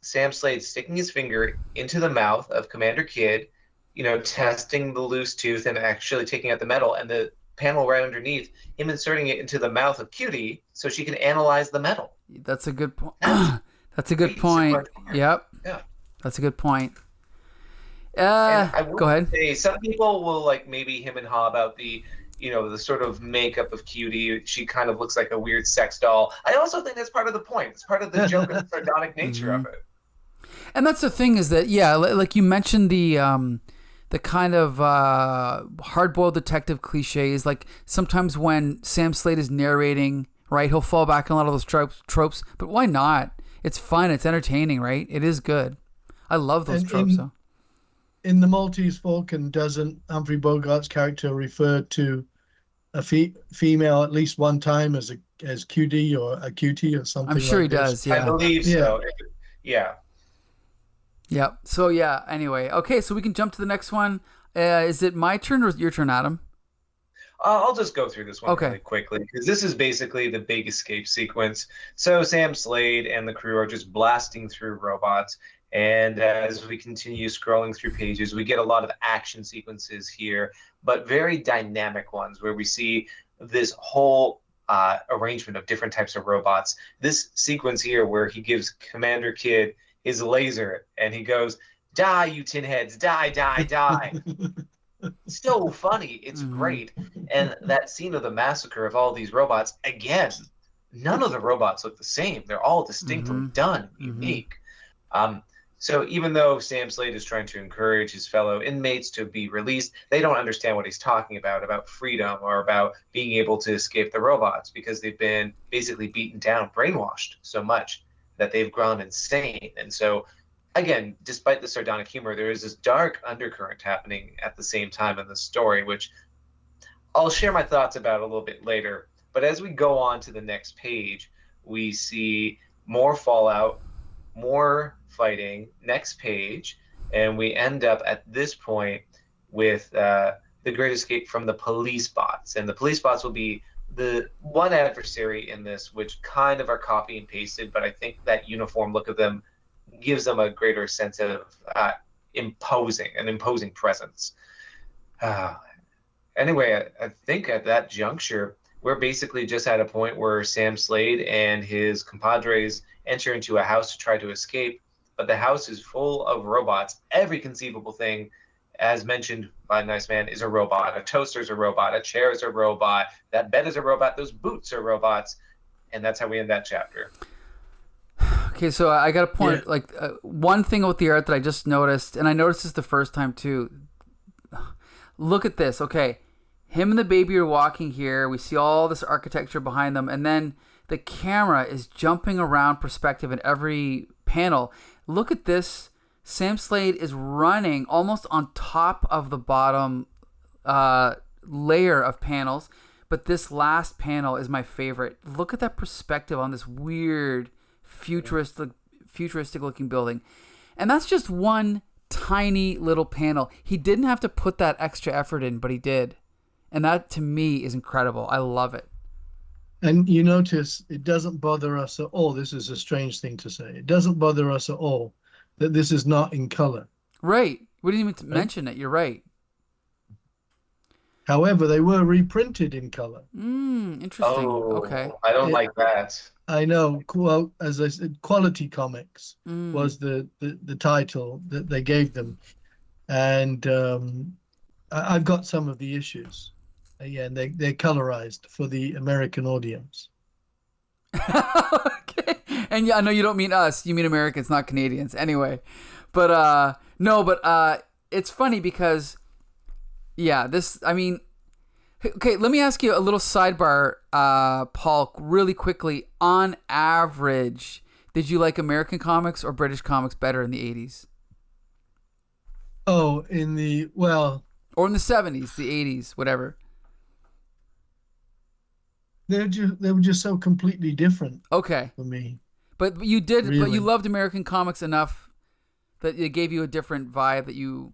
Sam Slade sticking his finger into the mouth of Commander Kidd, testing the loose tooth and actually taking out the metal, and the panel right underneath, him inserting it into the mouth of Cutie so she can analyze the metal. That's a good point. That's a good point. Yep. Yeah. That's a good point. Go ahead. Say, some people will maybe him and haw about the sort of makeup of Cutie. She kind of looks like a weird sex doll. I also think that's part of the point. It's part of the joke and the sardonic nature of it. And that's the thing, is that, like you mentioned, the kind of hard-boiled detective cliches. Like, sometimes when Sam Slade is narrating, right, he'll fall back on a lot of those tropes. But why not? It's fun. It's entertaining, right? It is good. I love those tropes. In the Maltese Falcon, doesn't Humphrey Bogart's character refer to a female at least one time as Cutie or a Cutie or something? I'm sure like he does. I believe so. Yeah. Yep. So anyway. Okay, so we can jump to the next one. Is it my turn or your turn, Adam? I'll just go through this one really quickly, because this is basically the big escape sequence. So Sam Slade and the crew are just blasting through robots, and as we continue scrolling through pages, we get a lot of action sequences here, but very dynamic ones where we see this whole arrangement of different types of robots. This sequence here where he gives Commander Kidd his laser, and he goes, "Die, you tin heads, die, die, die." So funny. It's great. And that scene of the massacre of all these robots, again, none of the robots look the same. They're all distinctly done, unique. So even though Sam Slade is trying to encourage his fellow inmates to be released, they don't understand what he's talking about freedom or about being able to escape the robots, because they've been basically beaten down, brainwashed so much that they've grown insane. And so, again, despite the sardonic humor, there is this dark undercurrent happening at the same time in the story, which I'll share my thoughts about a little bit later. But as we go on to the next page, we see more fallout, more fighting, next page, and we end up at this point with the great escape from the police bots. And the police bots will be the one adversary in this, which kind of are copy and pasted, but I think that uniform look of them gives them a greater sense of imposing presence. Anyway, I think at that juncture, we're basically just at a point where Sam Slade and his compadres enter into a house to try to escape, but the house is full of robots, every conceivable thing as mentioned by Nice Man, is a robot. A toaster is a robot. A chair is a robot. That bed is a robot. Those boots are robots. And that's how we end that chapter. Okay, so I got a point. Yeah. One thing with the art that I just noticed, and I noticed this the first time too. Look at this. Okay, him and the baby are walking here. We see all this architecture behind them, and then the camera is jumping around perspective in every panel. Look at this. Sam Spade is running almost on top of the bottom layer of panels, but this last panel is my favorite. Look at that perspective on this weird futuristic looking building. And that's just one tiny little panel. He didn't have to put that extra effort in, but he did. And that to me is incredible. I love it. And you notice it doesn't bother us at all. This is a strange thing to say. It doesn't bother us at all that this is not in color. Right. We didn't even mention it. You're right. However, they were reprinted in color. Interesting. Okay. I don't like that. I know. Well, as I said, Quality Comics was the title that they gave them. And I've got some of the issues. Yeah, and they're colorized for the American audience. Okay. And yeah, I know you don't mean us. You mean Americans, not Canadians. Anyway. But it's funny because okay, let me ask you a little sidebar, Paul, really quickly. On average, did you like American comics or British comics better in the 80s? Oh, or in the 70s, the 80s, whatever. They were just so completely different. Okay. For me. But you did, really. But you loved American comics enough that it gave you a different vibe that you.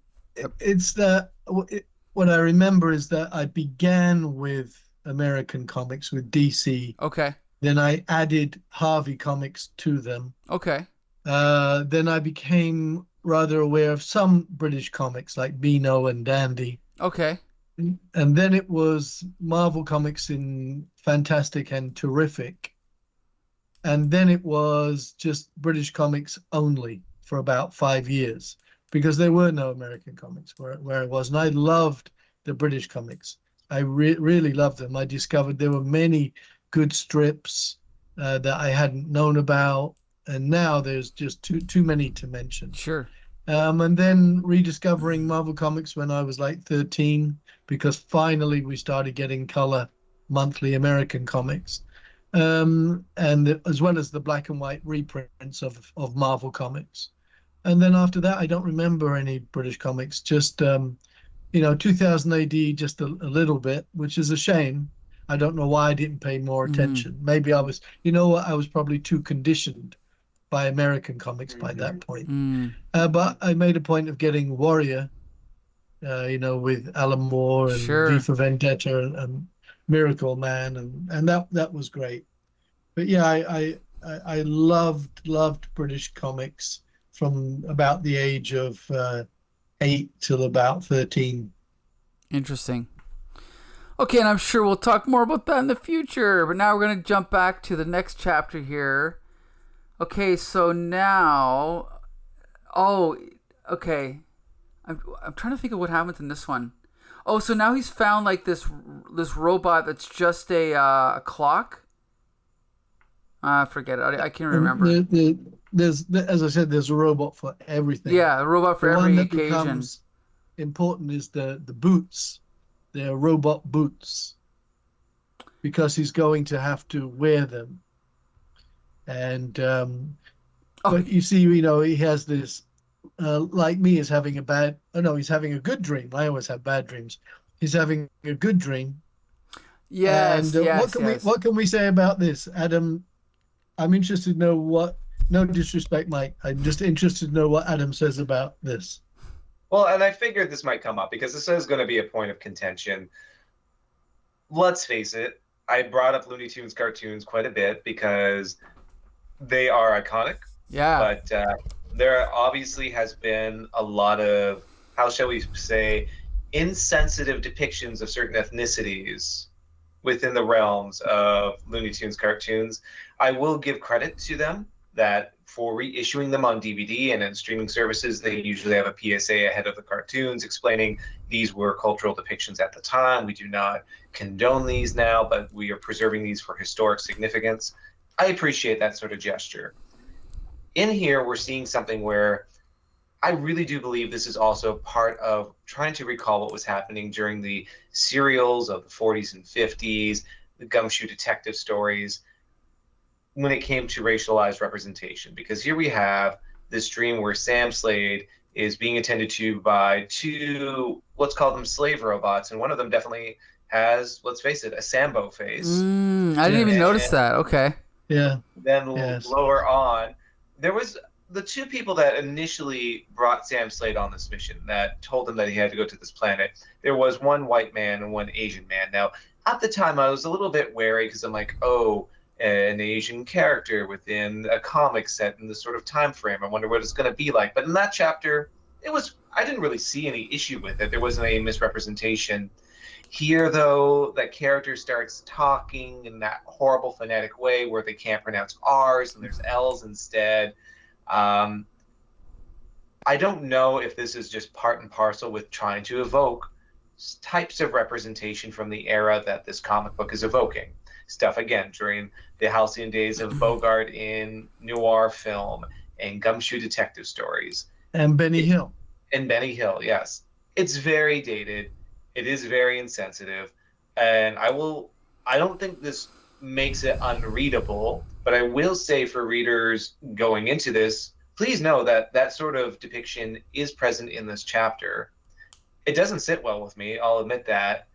What I remember is that I began with American comics with DC. Okay. Then I added Harvey comics to them. Okay. Then I became rather aware of some British comics like Beano and Dandy. Okay. And then it was Marvel comics in Fantastic and Terrific. And then it was just British comics only for about 5 years because there were no American comics where it was. And I loved the British comics. I really loved them. I discovered there were many good strips that I hadn't known about. And now there's just too many to mention. Sure. And then rediscovering Marvel Comics when I was like 13, because finally we started getting color monthly American comics, and as well as the black and white reprints of Marvel Comics. And then after that, I don't remember any British comics, just 2000 AD, just a little bit, which is a shame. I don't know why I didn't pay more attention. Maybe I was probably too conditioned by American comics by that point. But I made a point of getting Warrior, with Alan Moore and V for Vendetta and Miracle Man, and that was great. But yeah, I loved British comics from about the age of 8 till about 13. Interesting. Okay, and I'm sure we'll talk more about that in the future. But now we're going to jump back to the next chapter here. Okay, so now, okay. I'm trying to think of what happens in this one. Oh, so now he's found like this robot that's just a clock. Forget it. I can't remember. There's, as I said, there's a robot for everything. Yeah, a robot for every occasion. The one that becomes important is the boots. They're robot boots because he's going to have to wear them. And but you see, he has this like me is having he's having a good dream. I always have bad dreams. He's having a good dream. Yes. And what can we say about this, Adam? I'm interested to know no disrespect, Mike. I'm just interested to know what Adam says about this. Well, and I figured this might come up because this is going to be a point of contention. Let's face it, I brought up Looney Tunes cartoons quite a bit because they are iconic. Yeah. But there obviously has been a lot of, how shall we say, insensitive depictions of certain ethnicities within the realms of Looney Tunes cartoons. I will give credit to them that for reissuing them on DVD, and in streaming services, they usually have a PSA ahead of the cartoons explaining these were cultural depictions at the time. We do not condone these now, but we are preserving these for historic significance. I appreciate that sort of gesture. In here, we're seeing something where I really do believe this is also part of trying to recall what was happening during the serials of the 40s and 50s, the gumshoe detective stories, when it came to racialized representation. Because here we have this dream where Sam Spade is being attended to by two, let's call them slave robots, and one of them definitely has, let's face it, a Sambo face. I didn't even notice that. Okay. Yeah. Then lower on, there was the two people that initially brought Sam Spade on this mission, that told him that he had to go to this planet. There was one white man and one Asian man. Now, at the time, I was a little bit wary because I'm like, oh, an Asian character within a comic set in this sort of time frame. I wonder what it's going to be like. But in that chapter, I didn't really see any issue with it. There wasn't a misrepresentation. Here, though, that character starts talking in that horrible phonetic way where they can't pronounce R's and there's L's instead. I don't know if this is just part and parcel with trying to evoke types of representation from the era that this comic book is evoking. Stuff, again, during the halcyon days of Bogart in noir film and gumshoe detective stories. And Benny Hill. And Benny Hill, yes. It's very dated. It is very insensitive. And I don't think this makes it unreadable, but I will say for readers going into this, please know that that sort of depiction is present in this chapter. It doesn't sit well with me, I'll admit that.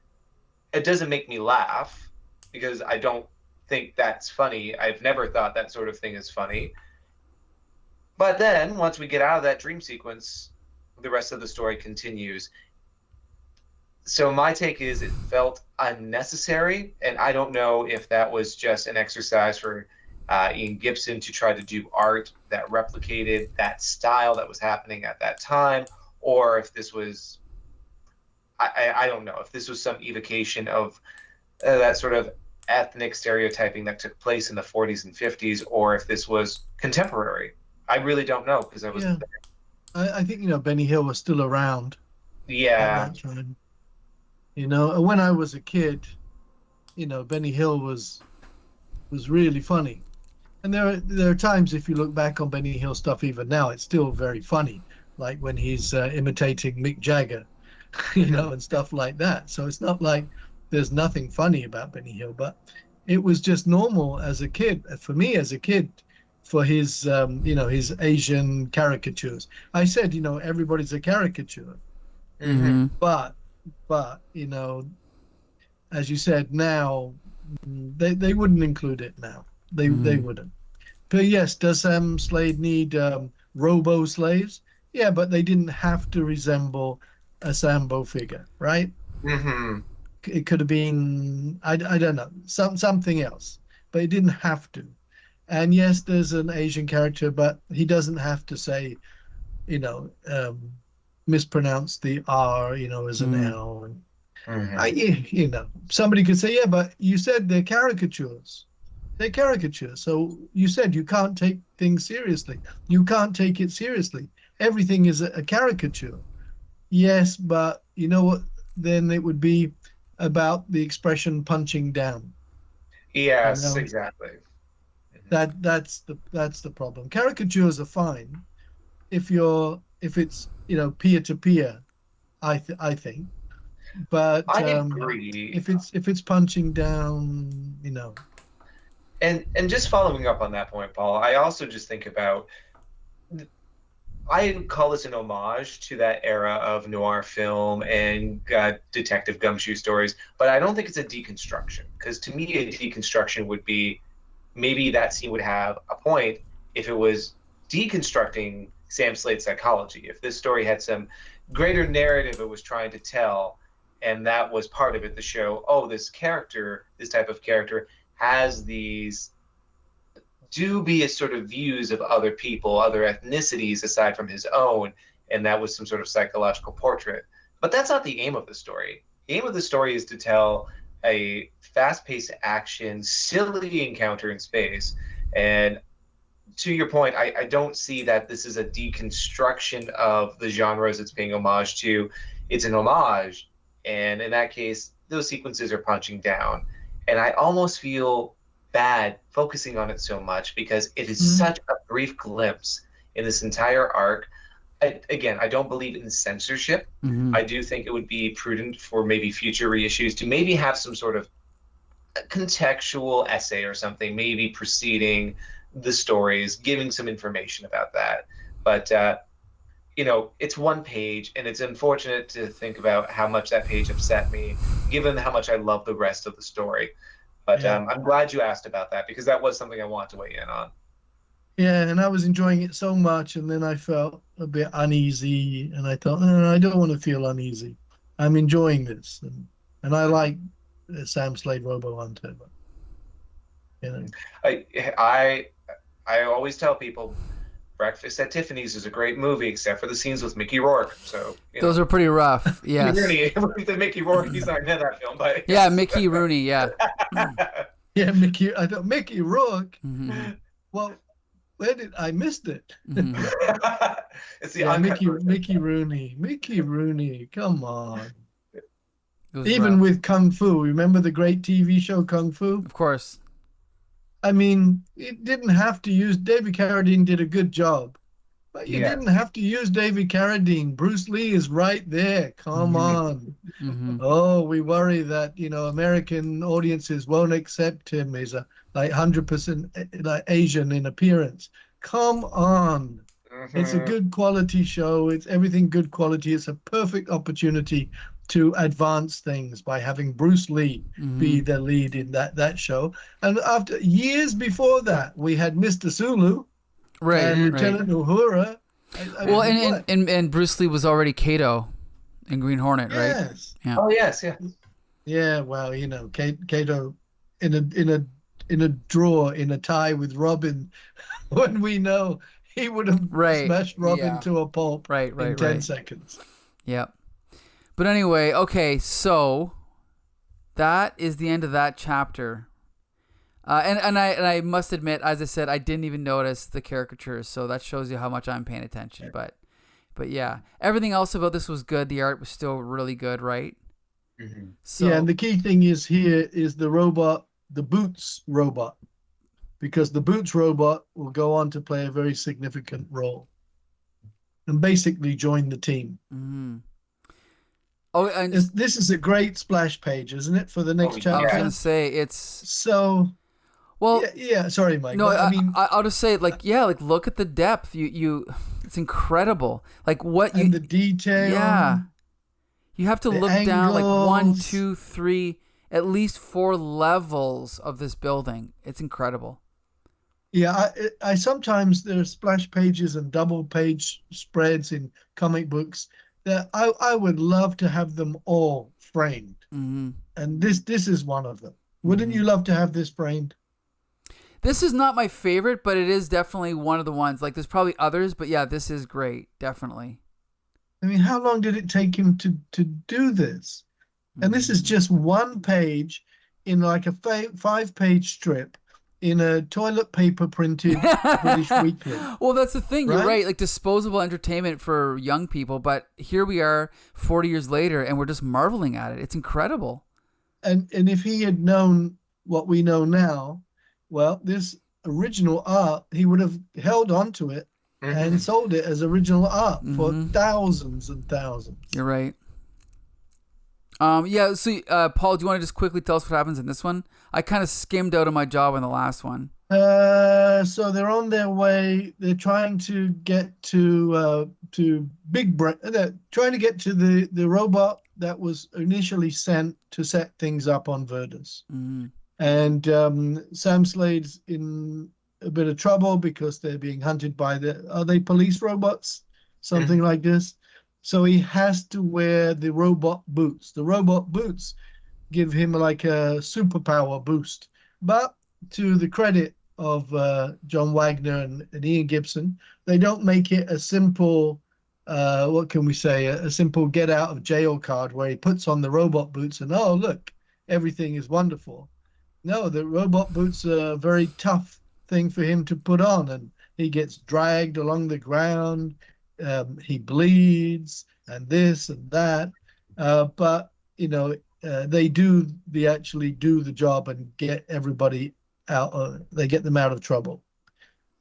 It doesn't make me laugh, because I don't think that's funny. I've never thought that sort of thing is funny. But then, once we get out of that dream sequence, the rest of the story continues. So my take is it felt unnecessary, and I don't know if that was just an exercise for Ian Gibson to try to do art that replicated that style that was happening at that time, or if this was, I don't know, if this was some evocation of that sort of ethnic stereotyping that took place in the 40s and 50s, or if this was contemporary. I really don't know, because I wasn't there. I think, Benny Hill was still around. Yeah. At that time. When I was a kid, Benny Hill was really funny. And there are times, if you look back on Benny Hill stuff even now, it's still very funny. Like when he's imitating Mick Jagger, and stuff like that. So it's not like there's nothing funny about Benny Hill, but it was just normal as a kid, for me as a kid, for his, his Asian caricatures. I said, everybody's a caricature. Mm-hmm. But, as you said, now, they wouldn't include it now. They wouldn't. But yes, does Sam Spade need robo slaves? Yeah, but they didn't have to resemble a Sambo figure, right? Mm-hmm. It could have been, I don't know, something else, but it didn't have to. And yes, there's an Asian character, but he doesn't have to say, mispronounce the R, as an L. And somebody could say, yeah, but you said they're caricatures. They're caricatures. So you said you can't take things seriously. You can't take it seriously. Everything is a caricature. Yes, but you know what? Then it would be about the expression punching down. Yes, exactly. That's the problem. Caricatures are fine if it's peer to peer. I think, but I agree. If it's punching down, And just following up on that point, Paul, I also just think about, I call this an homage to that era of noir film and detective gumshoe stories, but I don't think it's a deconstruction, because to me a deconstruction would be, maybe that scene would have a point if it was deconstructing Sam Spade's psychology, if this story had some greater narrative it was trying to tell, and that was part of it, to show, this type of character has these dubious sort of views of other people, other ethnicities aside from his own, and that was some sort of psychological portrait. But that's not the aim of the story. The aim of the story is to tell a fast-paced action, silly encounter in space, and to your point, I don't see that this is a deconstruction of the genres it's paying homage to. It's an homage, and in that case, those sequences are punching down. And I almost feel bad focusing on it so much because it is such a brief glimpse in this entire arc. Again, I don't believe in censorship. I do think it would be prudent for maybe future reissues to maybe have some sort of contextual essay or something, maybe preceding the stories, giving some information about that. But it's one page, and it's unfortunate to think about how much that page upset me, given how much I love the rest of the story. But I'm glad you asked about that, because that was something I wanted to weigh in on. Yeah, and I was enjoying it so much, and then I felt a bit uneasy, and I thought, I don't want to feel uneasy. I'm enjoying this, and I like Sam Spade Robo-Hunter. I always tell people Breakfast at Tiffany's is a great movie, except for the scenes with Mickey Rourke. So those are pretty rough. Yes. Mickey Rourke, he's not in that film, but yeah, Mickey Rooney. Yeah. Yeah, Mickey. I thought Mickey Rourke. Well, where did I missed it? It's the Mickey Rooney. Mickey Rooney. Come on. rough. Even with Kung Fu, remember the great TV show Kung Fu? Of course. I mean, it didn't have to use David Carradine did a good job, but you didn't have to use David Carradine. Bruce Lee is right there. Come on. Oh, we worry that American audiences won't accept him as a 100% like Asian in appearance. Come on. It's a good quality show. It's everything good quality. It's a perfect opportunity to advance things by having Bruce Lee be the lead in that show. And after years before that, we had Mr. Sulu and Lieutenant Uhura. And Bruce Lee was already Kato in Green Hornet, right? Yes. Yeah. Oh yes, yeah. Yeah, well, Kato in a drawer in a tie with Robin, when we know he would have smashed Robin to a pulp in 10 seconds. Yep. But anyway, okay, so that is the end of that chapter. And I must admit, as I said, I didn't even notice the caricatures, so that shows you how much I'm paying attention. But yeah, everything else about this was good. The art was still really good, right? So, yeah, and the key thing is here is the robot, the Boots robot, because the Boots robot will go on to play a very significant role and basically join the team. Oh, and this is a great splash page, isn't it, for the next chapter? I was going to say it's so. Well, yeah. Sorry, Mike. No, I'll just say look at the depth. It's incredible. Like what and the detail. Yeah, you have to look down like 1, 2, 3, at least 4 levels of this building. It's incredible. Yeah, I sometimes there are splash pages and double page spreads in comic books that I would love to have them all framed. And this is one of them. Wouldn't you love to have this framed? This is not my favorite, but it is definitely one of the ones. Like, there's probably others, but yeah, this is great, definitely. I mean, how long did it take him to do this? And this is just one page in like a 5-page strip in a toilet paper printed British weekly. Well, that's the thing. Right? You're right. Like disposable entertainment for young people. But here we are 40 years later and we're just marveling at it. It's incredible. And if he had known what we know now, well, this original art, he would have held on to it and sold it as original art for thousands and thousands. You're right. Yeah, so Paul, do you want to just quickly tell us what happens in this one? I kind of skimmed out of my job in the last one. So they're on their way. They're trying to get to Big Brain. They're trying to get to the robot that was initially sent to set things up on Verdus. And Sam Slade's in a bit of trouble because they're being hunted by are they police robots? Something like this. So he has to wear the robot boots. The robot boots give him like a superpower boost. But to the credit of John Wagner and Ian Gibson, they don't make it a simple, what can we say, a simple get out of jail card where he puts on the robot boots and, oh, look, everything is wonderful. No, the robot boots are a very tough thing for him to put on. he gets dragged along the ground, he bleeds, and this and that. But they actually do the job and get everybody out. They get them out of trouble.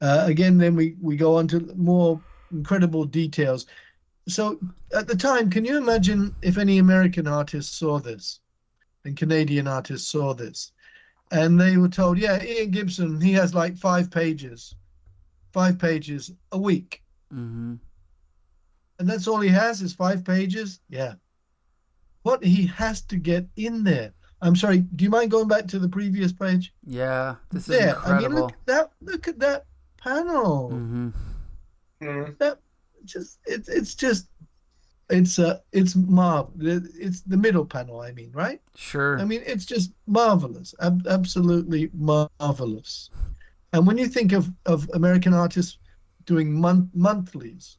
Again, then we go on to more incredible details. So at the time, can you imagine if any American artists saw this and Canadian artists saw this, and they were told, yeah, Ian Gibson, he has like 5 pages a week. Mm-hmm. And that's all he has is 5 pages? Yeah. What he has to get in there. I'm sorry, do you mind going back to the previous page? Yeah, this is incredible. I mean, look at that panel. Mm-hmm. That it's marvelous. It's the middle panel, I mean, right? Sure. I mean, it's just marvelous, absolutely marvelous. And when you think of American artists doing monthlies,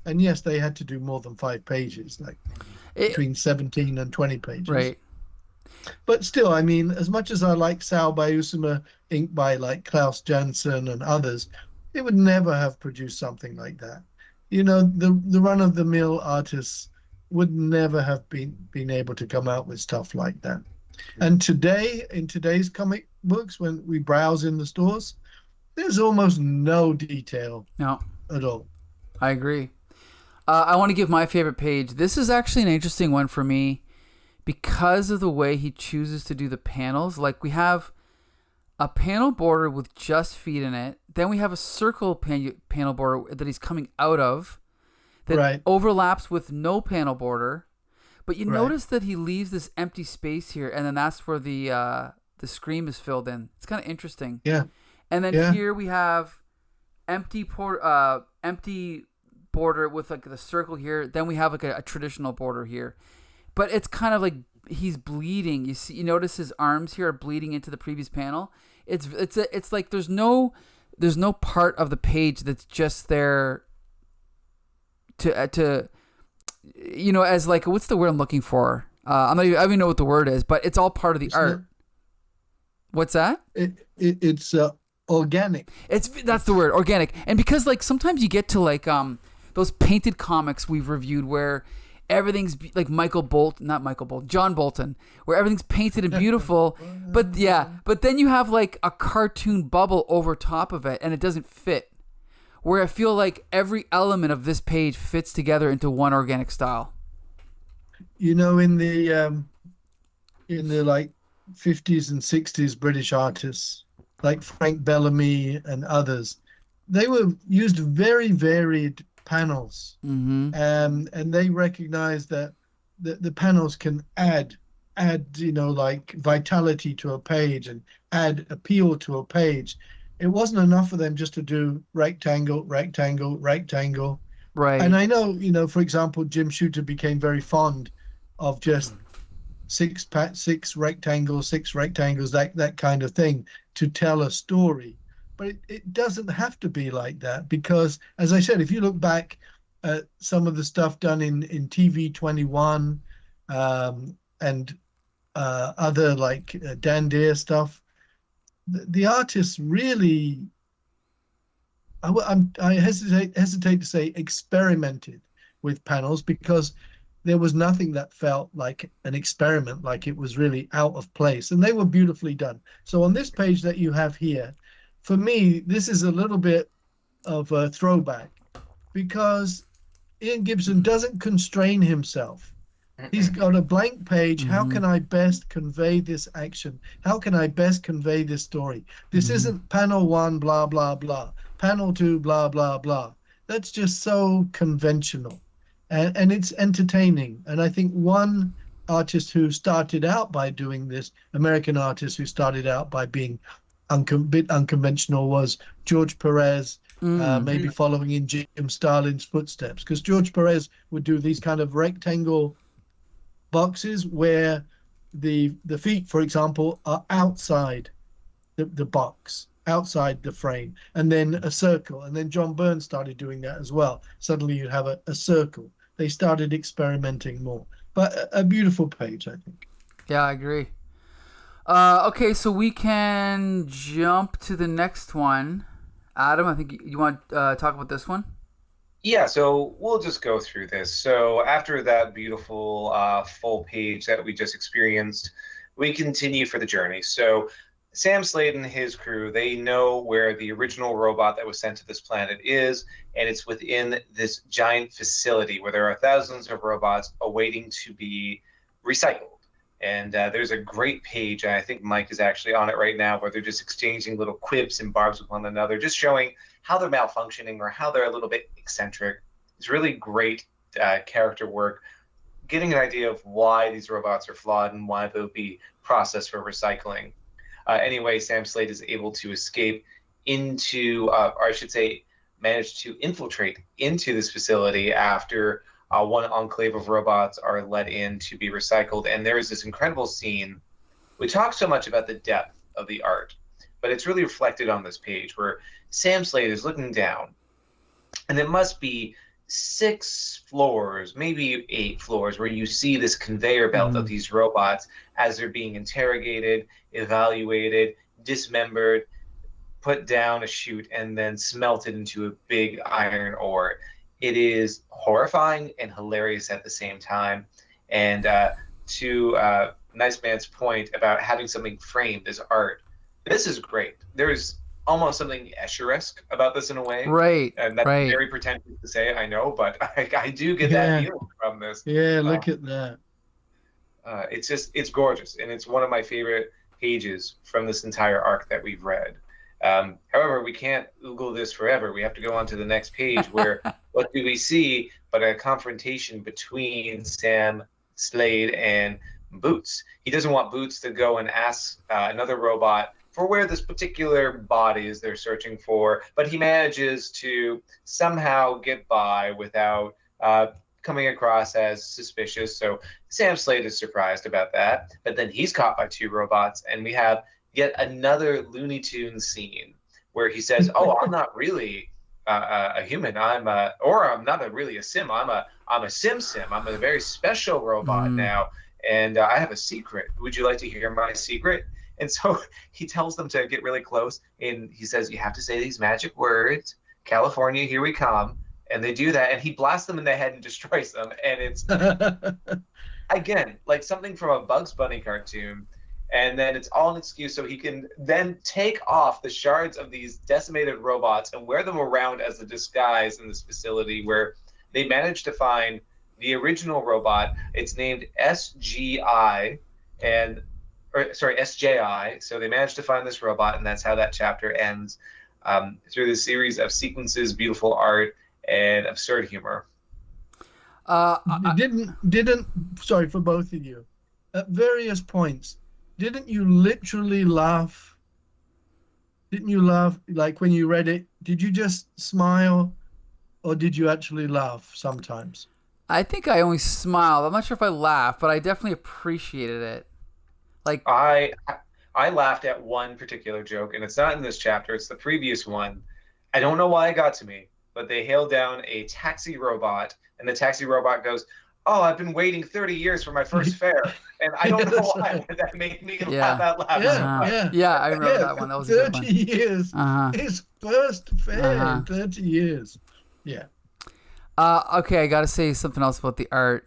and yes, they had to do more than 5 pages, like between 17 and 20 pages. Right. But still, I mean, as much as I like Sao by Usuma, inked by like Klaus Janson and others, they would never have produced something like that. The run-of-the-mill artists would never have been able to come out with stuff like that. And today, in today's comic books, when we browse in the stores, there's almost no detail at all. I agree. I want to give my favorite page. This is actually an interesting one for me because of the way he chooses to do the panels. Like, we have a panel border with just feet in it. Then we have a circle panel border that he's coming out of that overlaps with no panel border. But you notice that he leaves this empty space here, and then that's where the scream is filled in. It's kind of interesting. Yeah. And then here we have empty border with like the circle here. Then we have like a traditional border here. But it's kind of like he's bleeding. You notice his arms here are bleeding into the previous panel. It's like there's no part of the page that's just there to as like, what's the word I'm looking for? I don't even know what the word is, but it's all part of the art. What's that? It's organic. That's the word, organic. And because like sometimes you get to like those painted comics we've reviewed where everything's like John Bolton, where everything's painted and beautiful, but then you have like a cartoon bubble over top of it and it doesn't fit. Where I feel like every element of this page fits together into one organic style. In the like 50s and 60s British artists like Frank Bellamy and others, they were used very varied panels. Mm-hmm. And they recognized that the panels can add like vitality to a page and add appeal to a page. It wasn't enough for them just to do rectangle, rectangle, rectangle. Right. And I know, for example, Jim Shooter became very fond of just six rectangles, that kind of thing to tell a story. But it doesn't have to be like that because, as I said, if you look back at some of the stuff done in TV 21 and other like Dan Deere stuff, the artists really, I hesitate to say experimented with panels because there was nothing that felt like an experiment, like it was really out of place, and they were beautifully done. So on this page that you have here, for me, this is a little bit of a throwback because Ian Gibson doesn't constrain himself. He's got a blank page. Mm-hmm. How can I best convey this action? How can I best convey this story? This isn't panel 1, blah, blah, blah. Panel 2, blah, blah, blah. That's just so conventional. And it's entertaining. And I think one artist who started out by doing this, American artist who started out by being bit unconventional was George Perez, maybe following in Jim Starlin's footsteps. Because George Perez would do these kind of rectangle boxes where the feet, for example, are outside the box, outside the frame, and then a circle. And then John Byrne started doing that as well. Suddenly you have a circle. They started experimenting more. But a beautiful page, I think. Yeah, I agree. Okay, so we can jump to the next one. Adam, I think you want to talk about this one. Yeah, so we'll just go through this. So after that beautiful full page that we just experienced, we continue for the journey. So Sam Slade and his crew, they know where the original robot that was sent to this planet is, and it's within this giant facility where there are thousands of robots awaiting to be recycled. And there's a great page, and I think Mike is actually on it right now, where they're just exchanging little quips and barbs with one another, just showing how they're malfunctioning or how they're a little bit eccentric. It's really great character work, getting an idea of why these robots are flawed and why they'll be processed for recycling. Anyway, Sam Slade is able to escape into, or I should say, manage to infiltrate into this facility after one enclave of robots are let in to be recycled. And there is this incredible scene. We talk so much about the depth of the art, but it's really reflected on this page where Sam Slade is looking down, and it must be 6 floors, maybe 8 floors, where you see this conveyor belt of these robots as they're being interrogated, evaluated, dismembered, put down a chute, and then smelted into a big iron ore. It is horrifying and hilarious at the same time. And to Nice Man's point about having something framed as art, this is great. There's almost something Escher-esque about this in a way. Right. And that's very pretentious to say, I know, but I do get that feeling from this. Yeah, look at that. It's gorgeous. And it's one of my favorite pages from this entire arc that we've read. However, we can't Google this forever. We have to go on to the next page where what do we see but a confrontation between Sam Slade and Boots. He doesn't want Boots to go and ask another robot for where this particular body is they're searching for, but he manages to somehow get by without coming across as suspicious. So Sam Slade is surprised about that, but then he's caught by 2 robots, and we have yet another Looney Tunes scene where he says, "Oh, I'm not really a human. I'm not really a sim. I'm a sim. I'm a very special robot now, and I have a secret. Would you like to hear my secret?" And so he tells them to get really close, and he says, "You have to say these magic words, California, here we come." And they do that, and he blasts them in the head and destroys them. And it's, again, like something from a Bugs Bunny cartoon. And then it's all an excuse so he can then take off the shards of these decimated robots and wear them around as a disguise in this facility where they managed to find the original robot. It's named SGI, SJI. So they managed to find this robot, and that's how that chapter ends, through this series of sequences, beautiful art, and absurd humor. Sorry for both of you. At various points, didn't you literally laugh? Didn't you laugh? Like when you read it, did you just smile, or did you actually laugh sometimes? I think I only smiled. I'm not sure if I laughed, but I definitely appreciated it. Like I laughed at one particular joke, and it's not in this chapter, it's the previous one. I don't know why it got to me, but they hailed down a taxi robot, and the taxi robot goes, "Oh, I've been waiting 30 years for my first fare." And I don't know why, but that made me laugh out loud. Yeah, I remember that one. That was 30 years. His first fare in 30 years. Yeah. Okay, I got to say something else about the art.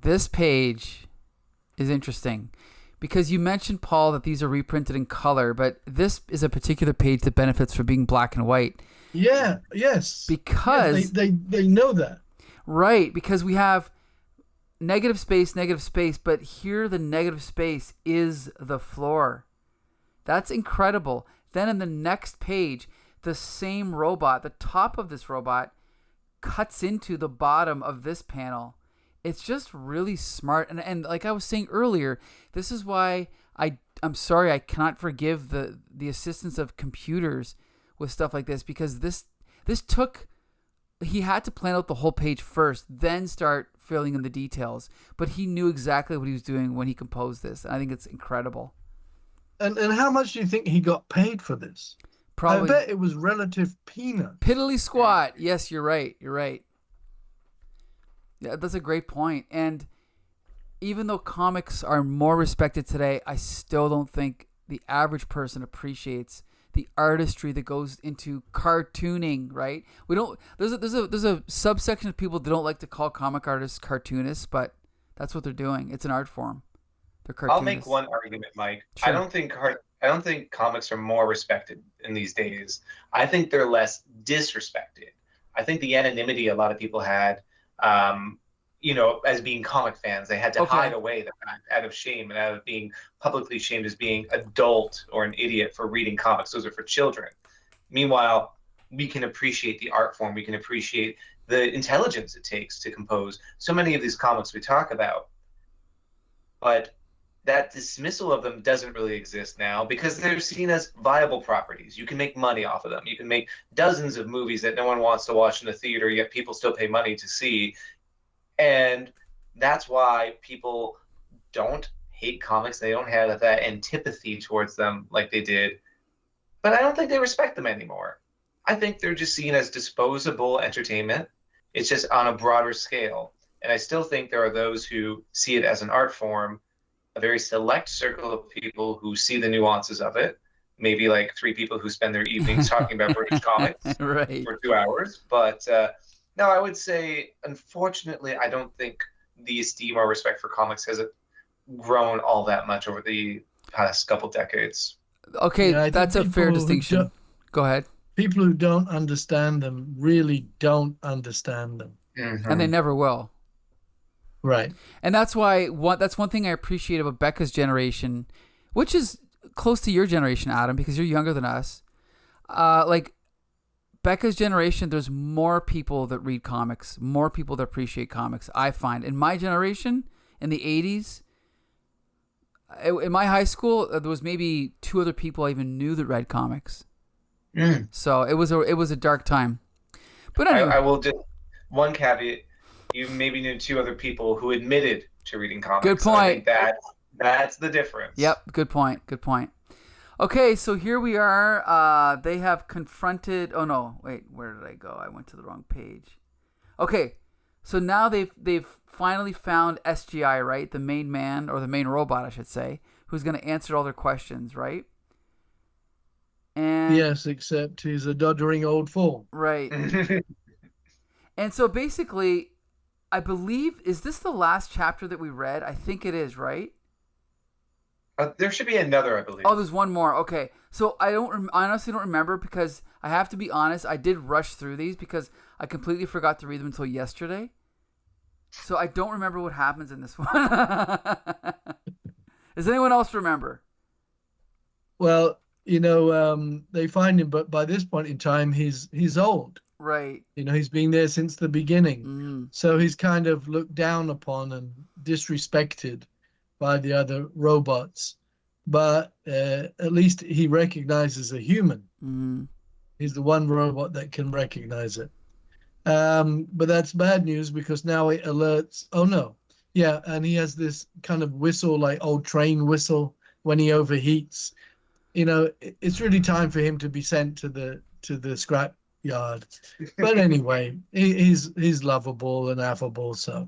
This page is interesting because you mentioned, Paul, that these are reprinted in color, but this is a particular page that benefits from being black and white. Yeah, yes. Because they know that. Right, because we have negative space, but here the negative space is the floor. That's incredible. Then in the next page, the same robot, the top of this robot, cuts into the bottom of this panel. It's just really smart. And like I was saying earlier, this is why I'm sorry I cannot forgive the assistance of computers with stuff like this, because this took... He had to plan out the whole page first, then start filling in the details. But he knew exactly what he was doing when he composed this. I think it's incredible. And how much do you think he got paid for this? Probably. I bet it was relative peanuts. Piddly squat. Yes, you're right. Yeah, that's a great point. And even though comics are more respected today, I still don't think the average person appreciates the artistry that goes into cartooning, right? We don't. There's a subsection of people that don't like to call comic artists cartoonists, but that's what they're doing. It's an art form. They're cartoonists. I'll make one argument, Mike. Sure. I don't think comics are more respected in these days. I think they're less disrespected. I think the anonymity a lot of people had, as being comic fans, they had to hide away the fact out of shame and out of being publicly shamed as being adult or an idiot for reading comics. Those are for children. Meanwhile, we can appreciate the art form. We can appreciate the intelligence it takes to compose so many of these comics we talk about. But that dismissal of them doesn't really exist now because they're seen as viable properties. You can make money off of them. You can make dozens of movies that no one wants to watch in the theater, yet people still pay money to see. And that's why people don't hate comics. They don't have that antipathy towards them like they did. But I don't think they respect them anymore. I think they're just seen as disposable entertainment. It's just on a broader scale. And I still think there are those who see it as an art form, a very select circle of people who see the nuances of it, maybe like 3 people who spend their evenings talking about British comics for 2 hours. But no, I would say, unfortunately, I don't think the esteem or respect for comics has grown all that much over the past couple decades. Okay, that's a fair distinction. Go ahead. People who don't understand them really don't understand them. Mm-hmm. And they never will. Right. And that's one thing I appreciate about Becca's generation, which is close to your generation, Adam, because you're younger than us. Like Becca's generation, there's more people that read comics, more people that appreciate comics, I find. In my generation, in the 80s, in my high school, there was maybe 2 other people I even knew that read comics. Mm. So it was a dark time. But anyway. I will just, one caveat. You maybe knew 2 other people who admitted to reading comics. Good point. I think that's the difference. Yep, good point. Okay, so here we are. They have confronted... Oh, no. Wait, where did I go? I went to the wrong page. Okay, so now they've finally found SGI, right? The main man, or the main robot, I should say, who's going to answer all their questions, right? And yes, except he's a doddering old fool. Right. And so basically... I believe, is this the last chapter that we read? I think it is, right? There should be another, I believe. Oh, there's one more. Okay. So I honestly don't remember because I have to be honest. I did rush through these because I completely forgot to read them until yesterday. So I don't remember what happens in this one. Does anyone else remember? Well, they find him, but by this point in time, he's old. Right. He's been there since the beginning. So he's kind of looked down upon and disrespected by the other robots. But at least he recognizes a human. He's the one robot that can recognize it. But that's bad news because now it alerts. Oh, no. Yeah, and he has this kind of whistle, like old train whistle, when he overheats. It's really time for him to be sent to the scrap yard. But anyway, he's lovable and affable. So,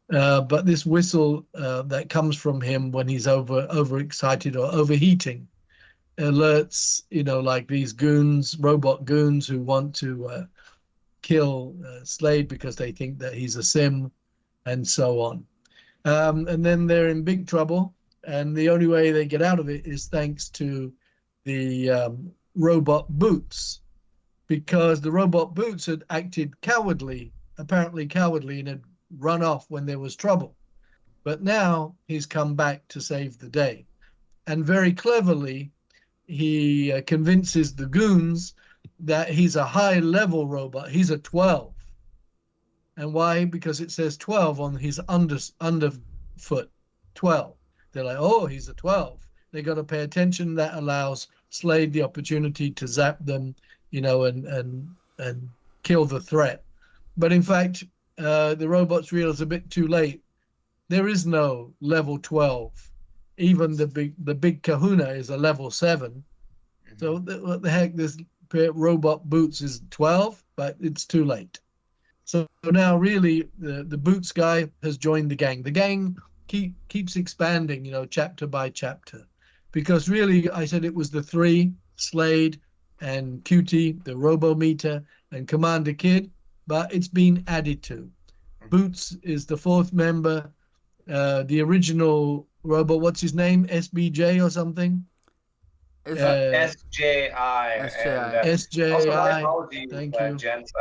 but this whistle that comes from him when he's overexcited or overheating alerts, like these robot goons who want to kill Slade because they think that he's a sim, and so on. And then they're in big trouble, and the only way they get out of it is thanks to the robot boots. Because the robot boots had acted apparently cowardly, and had run off when there was trouble. But now he's come back to save the day. And very cleverly, he convinces the goons that he's a high-level robot. He's a 12. And why? Because it says 12 on his underfoot, 12. They're like, oh, he's a 12. They got to pay attention. That allows Slade the opportunity to zap them, and kill the threat. But in fact, the robots realize a bit too late. There is no level 12. Even the big kahuna is a level 7. So what the heck, this robot boots is 12, but it's too late. So now really the boots guy has joined the gang. The gang keeps expanding, chapter by chapter. Because really, I said it was the 3, Slade and Cutie, the Robo-Meter, and Commander Kid, but it's been added to. Boots is the fourth member. The original Robo, what's his name? SBJ or something? SJI. SJI. And SJI. also, my apologies, Thank you. gents.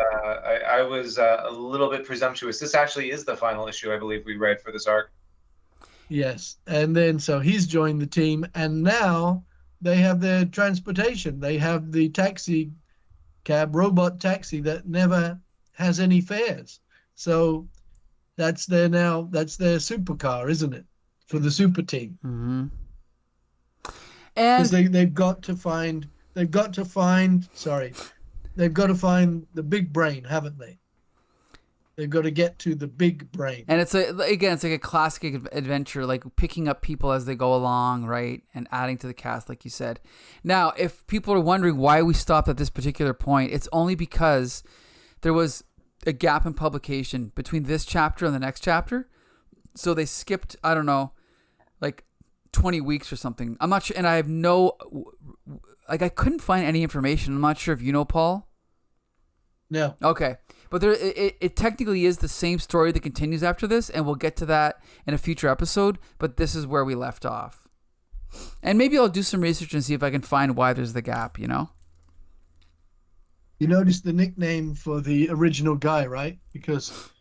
I was a little bit presumptuous. This actually is the final issue, I believe, we read for this arc. Yes. And then so he's joined the team, and now they have their transportation. They have the taxi cab, robot taxi that never has any fares. So that's their supercar, isn't it? For the super team. Mm-hmm. Because And they've got to find the big brain, haven't they? They've got to get to the big brain. And it's like a classic adventure, like picking up people as they go along, right? And adding to the cast, like you said. Now, if people are wondering why we stopped at this particular point, it's only because there was a gap in publication between this chapter and the next chapter. So they skipped, I don't know, like 20 weeks or something. I'm not sure. And I have I couldn't find any information. I'm not sure if you know, Paul. No. Okay. But it technically is the same story that continues after this, and we'll get to that in a future episode, but this is where we left off. And maybe I'll do some research and see if I can find why there's the gap, you know? You notice the nickname for the original guy, right? Because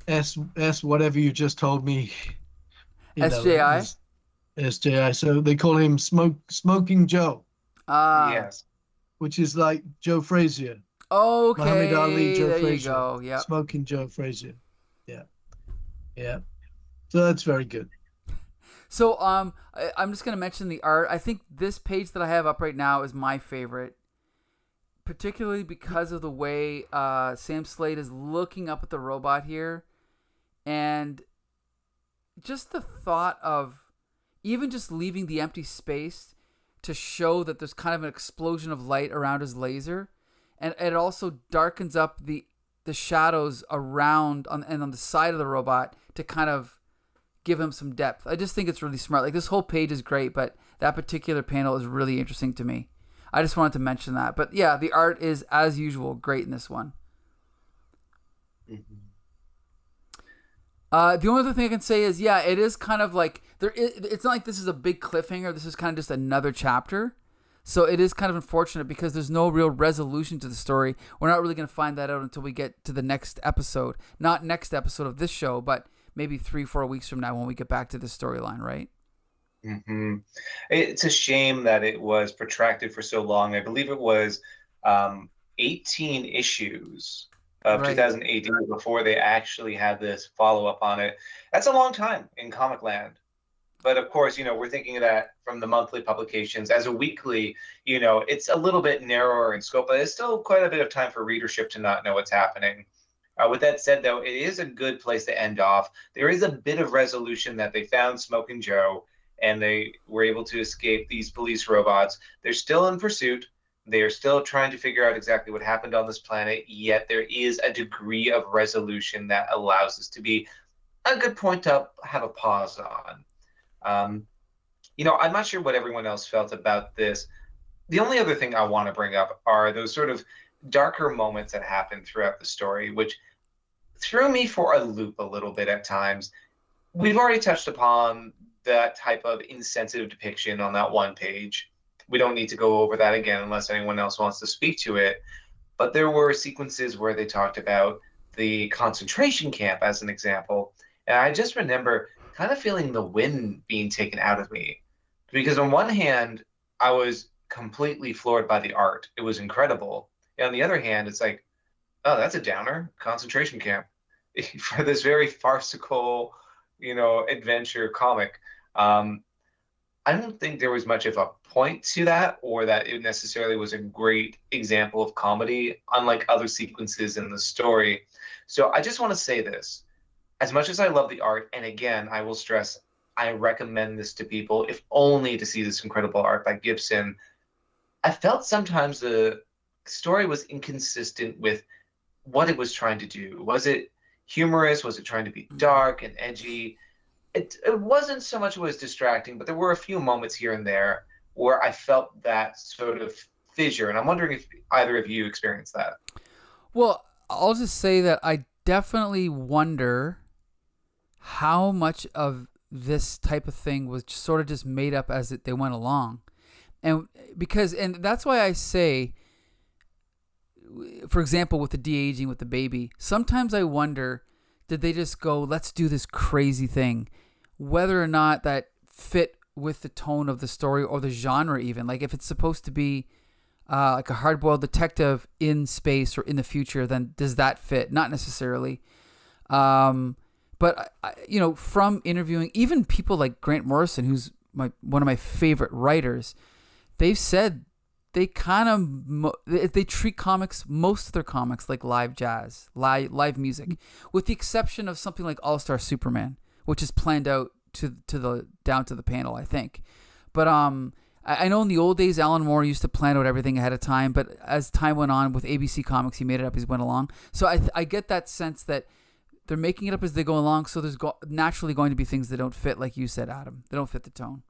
S whatever you just told me. SJI? SJI. So they call him Smoking Joe. Yes. Which is like Joe Frazier. Okay. Muhammad Ali, Joe there Frazier. You go. Yeah. Smoking Joe Frazier. Yeah. Yeah. So that's very good. So I'm just going to mention the art. I think this page that I have up right now is my favorite, particularly because of the way Sam Spade is looking up at the robot here, and just the thought of even just leaving the empty space to show that there's kind of an explosion of light around his laser, and it also darkens up the shadows around and on the side of the robot to kind of give him some depth. I just think it's really smart. Like, this whole page is great, but that particular panel is really interesting to me. I just wanted to mention that. But yeah, the art is, as usual, great in this one. Mm-hmm. The only other thing I can say is, yeah, it is kind of like it's not like this is a big cliffhanger. This is kind of just another chapter. So it is kind of unfortunate because there's no real resolution to the story. We're not really going to find that out until we get to the next episode. Not next episode of this show, but maybe 3-4 weeks from now when we get back to the storyline, right? Mm-hmm. It's a shame that it was protracted for so long. I believe it was 18 issues of Right. 2000 AD before they actually had this follow-up on it. That's a long time in comic land. But of course, we're thinking of that from the monthly publications. As a weekly, it's a little bit narrower in scope, but it's still quite a bit of time for readership to not know what's happening. With that said, though, it is a good place to end off. There is a bit of resolution that they found Smoking Joe, and they were able to escape these police robots. They're still in pursuit. They are still trying to figure out exactly what happened on this planet, yet there is a degree of resolution that allows this to be a good point to have a pause on. I'm not sure what everyone else felt about this. The only other thing I want to bring up are those sort of darker moments that happen throughout the story, which threw me for a loop a little bit at times. We've already touched upon that type of insensitive depiction on that one page. We don't need to go over that again unless anyone else wants to speak to it. But there were sequences where they talked about the concentration camp as an example. And I just remember kind of feeling the wind being taken out of me. Because on one hand, I was completely floored by the art. It was incredible. And on the other hand, it's like, oh, that's a downer, concentration camp. For this very farcical, adventure comic. I don't think there was much of a point to that, or that it necessarily was a great example of comedy, unlike other sequences in the story. So I just want to say this. As much as I love the art, and again, I will stress, I recommend this to people, if only to see this incredible art by Gibson, I felt sometimes the story was inconsistent with what it was trying to do. Was it humorous? Was it trying to be dark and edgy? It wasn't so much it was distracting, but there were a few moments here and there where I felt that sort of fissure. And I'm wondering if either of you experienced that. Well, I'll just say that I definitely wonder how much of this type of thing was sort of just made up as they went along. And that's why I say, for example, with the de-aging with the baby, sometimes I wonder, did they just go, let's do this crazy thing, whether or not that fit with the tone of the story or the genre even. Like if it's supposed to be like a hard-boiled detective in space or in the future, then does that fit? Not necessarily. But from interviewing even people like Grant Morrison, who's one of my favorite writers, they've said they they treat most of their comics like live jazz, live music, with the exception of something like All-Star Superman, which is planned out down to the panel, I think. But I know in the old days, Alan Moore used to plan out everything ahead of time, but as time went on with ABC Comics, he made it up as he went along. So I get that sense that they're making it up as they go along, so there's naturally going to be things that don't fit, like you said, Adam. They don't fit the tone.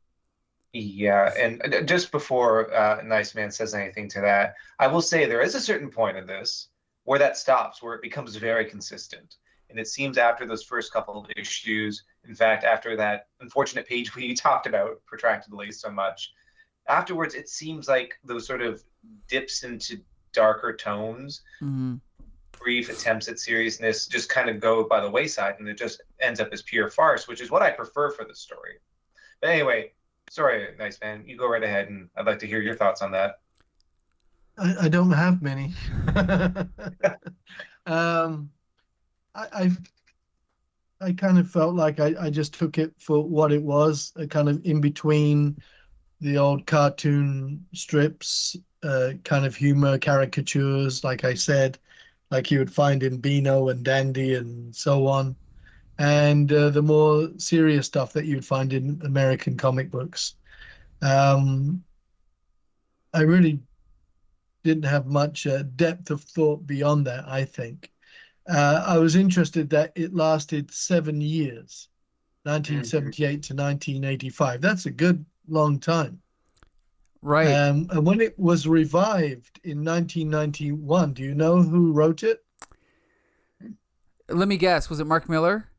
Yeah, and just before Nice Man says anything to that, I will say there is a certain point in this where that stops, where it becomes very consistent. And it seems after those first couple of issues, in fact, after that unfortunate page we talked about protractedly so much, afterwards it seems like those sort of dips into darker tones, brief attempts at seriousness just kind of go by the wayside, and it just ends up as pure farce, which is what I prefer for the story. But anyway, sorry, Nice Man, you go right ahead, and I'd like to hear your thoughts on that. I don't have many. I kind of felt like I just took it for what it was, a kind of in between the old cartoon strips, kind of humor, caricatures, like I said, like you would find in Beano and Dandy and so on, and the more serious stuff that you'd find in American comic books. I really didn't have much depth of thought beyond that, I think. I was interested that it lasted 7 years, 1978 to 1985. That's a good long time. Right. And when it was revived in 1991, do you know who wrote it? Let me guess. Was it Mark Miller?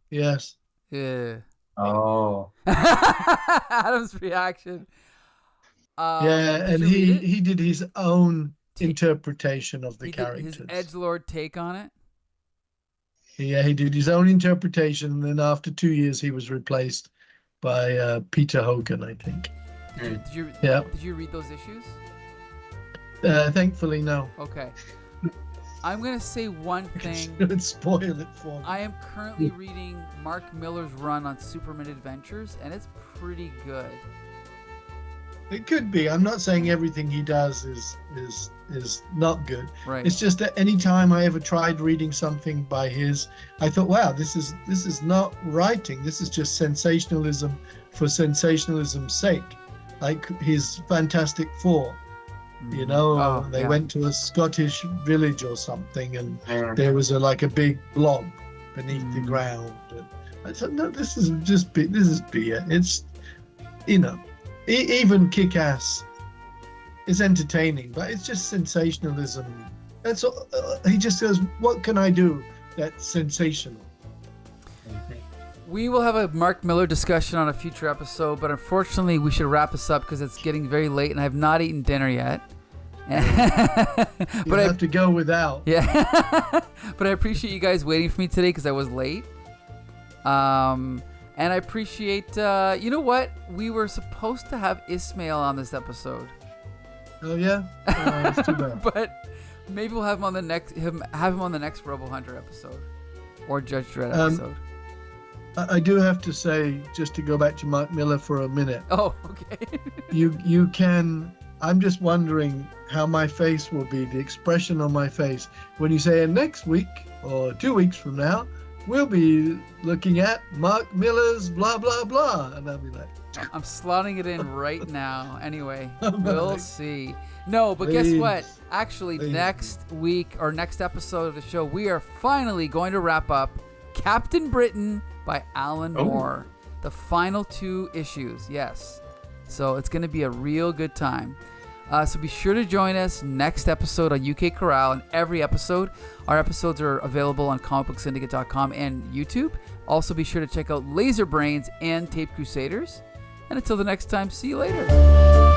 Yes. Yeah. Oh. Adam's reaction. Yeah, and he did his own interpretation of the characters. His edgelord take on it. Yeah, he did his own interpretation, and then after 2 years, he was replaced by Peter Hogan, I think. Did you read those issues? Thankfully, no. Okay. I'm going to say one thing. Should spoil it for me. I am currently reading Mark Miller's run on Superman Adventures, and it's pretty good. It could be. I'm not saying everything he does is not good. Right. It's just that any time I ever tried reading something by his, I thought, wow, this is not writing. This is just sensationalism for sensationalism's sake. Like his Fantastic Four. You know, they went to a Scottish village or something, and there was a big blob beneath the ground. And I thought, no, this is beer. It's, even Kick-Ass is entertaining, but it's just sensationalism. That's all. He just says, what can I do that's sensational? We will have a Mark Miller discussion on a future episode, but unfortunately we should wrap this up because it's getting very late and I have not eaten dinner yet. But I have to go without. Yeah. But I appreciate you guys waiting for me today because I was late. And I appreciate, you know what? We were supposed to have Ismail on this episode. Oh yeah? That's too bad. But maybe we'll have him on the next Robo-Hunter episode or Judge Dredd episode. I do have to say, just to go back to Mark Miller for a minute. Oh, okay. You can. I'm just wondering how my face will be, the expression on my face when you say next week or 2 weeks from now we'll be looking at Mark Miller's blah blah blah, and I'll be like, I'm slotting it in right now. Anyway, we'll see. No, but guess what? Actually, next week or next episode of the show, we are finally going to wrap up Captain Britain by Alan Moore. The final 2 issues, yes. So it's going to be a real good time. So be sure to join us next episode on UK CORRAL, and every episode. Our episodes are available on comicbooksyndicate.com and YouTube. Also be sure to check out Laser Brains and Tape Crusaders. And until the next time, see you later.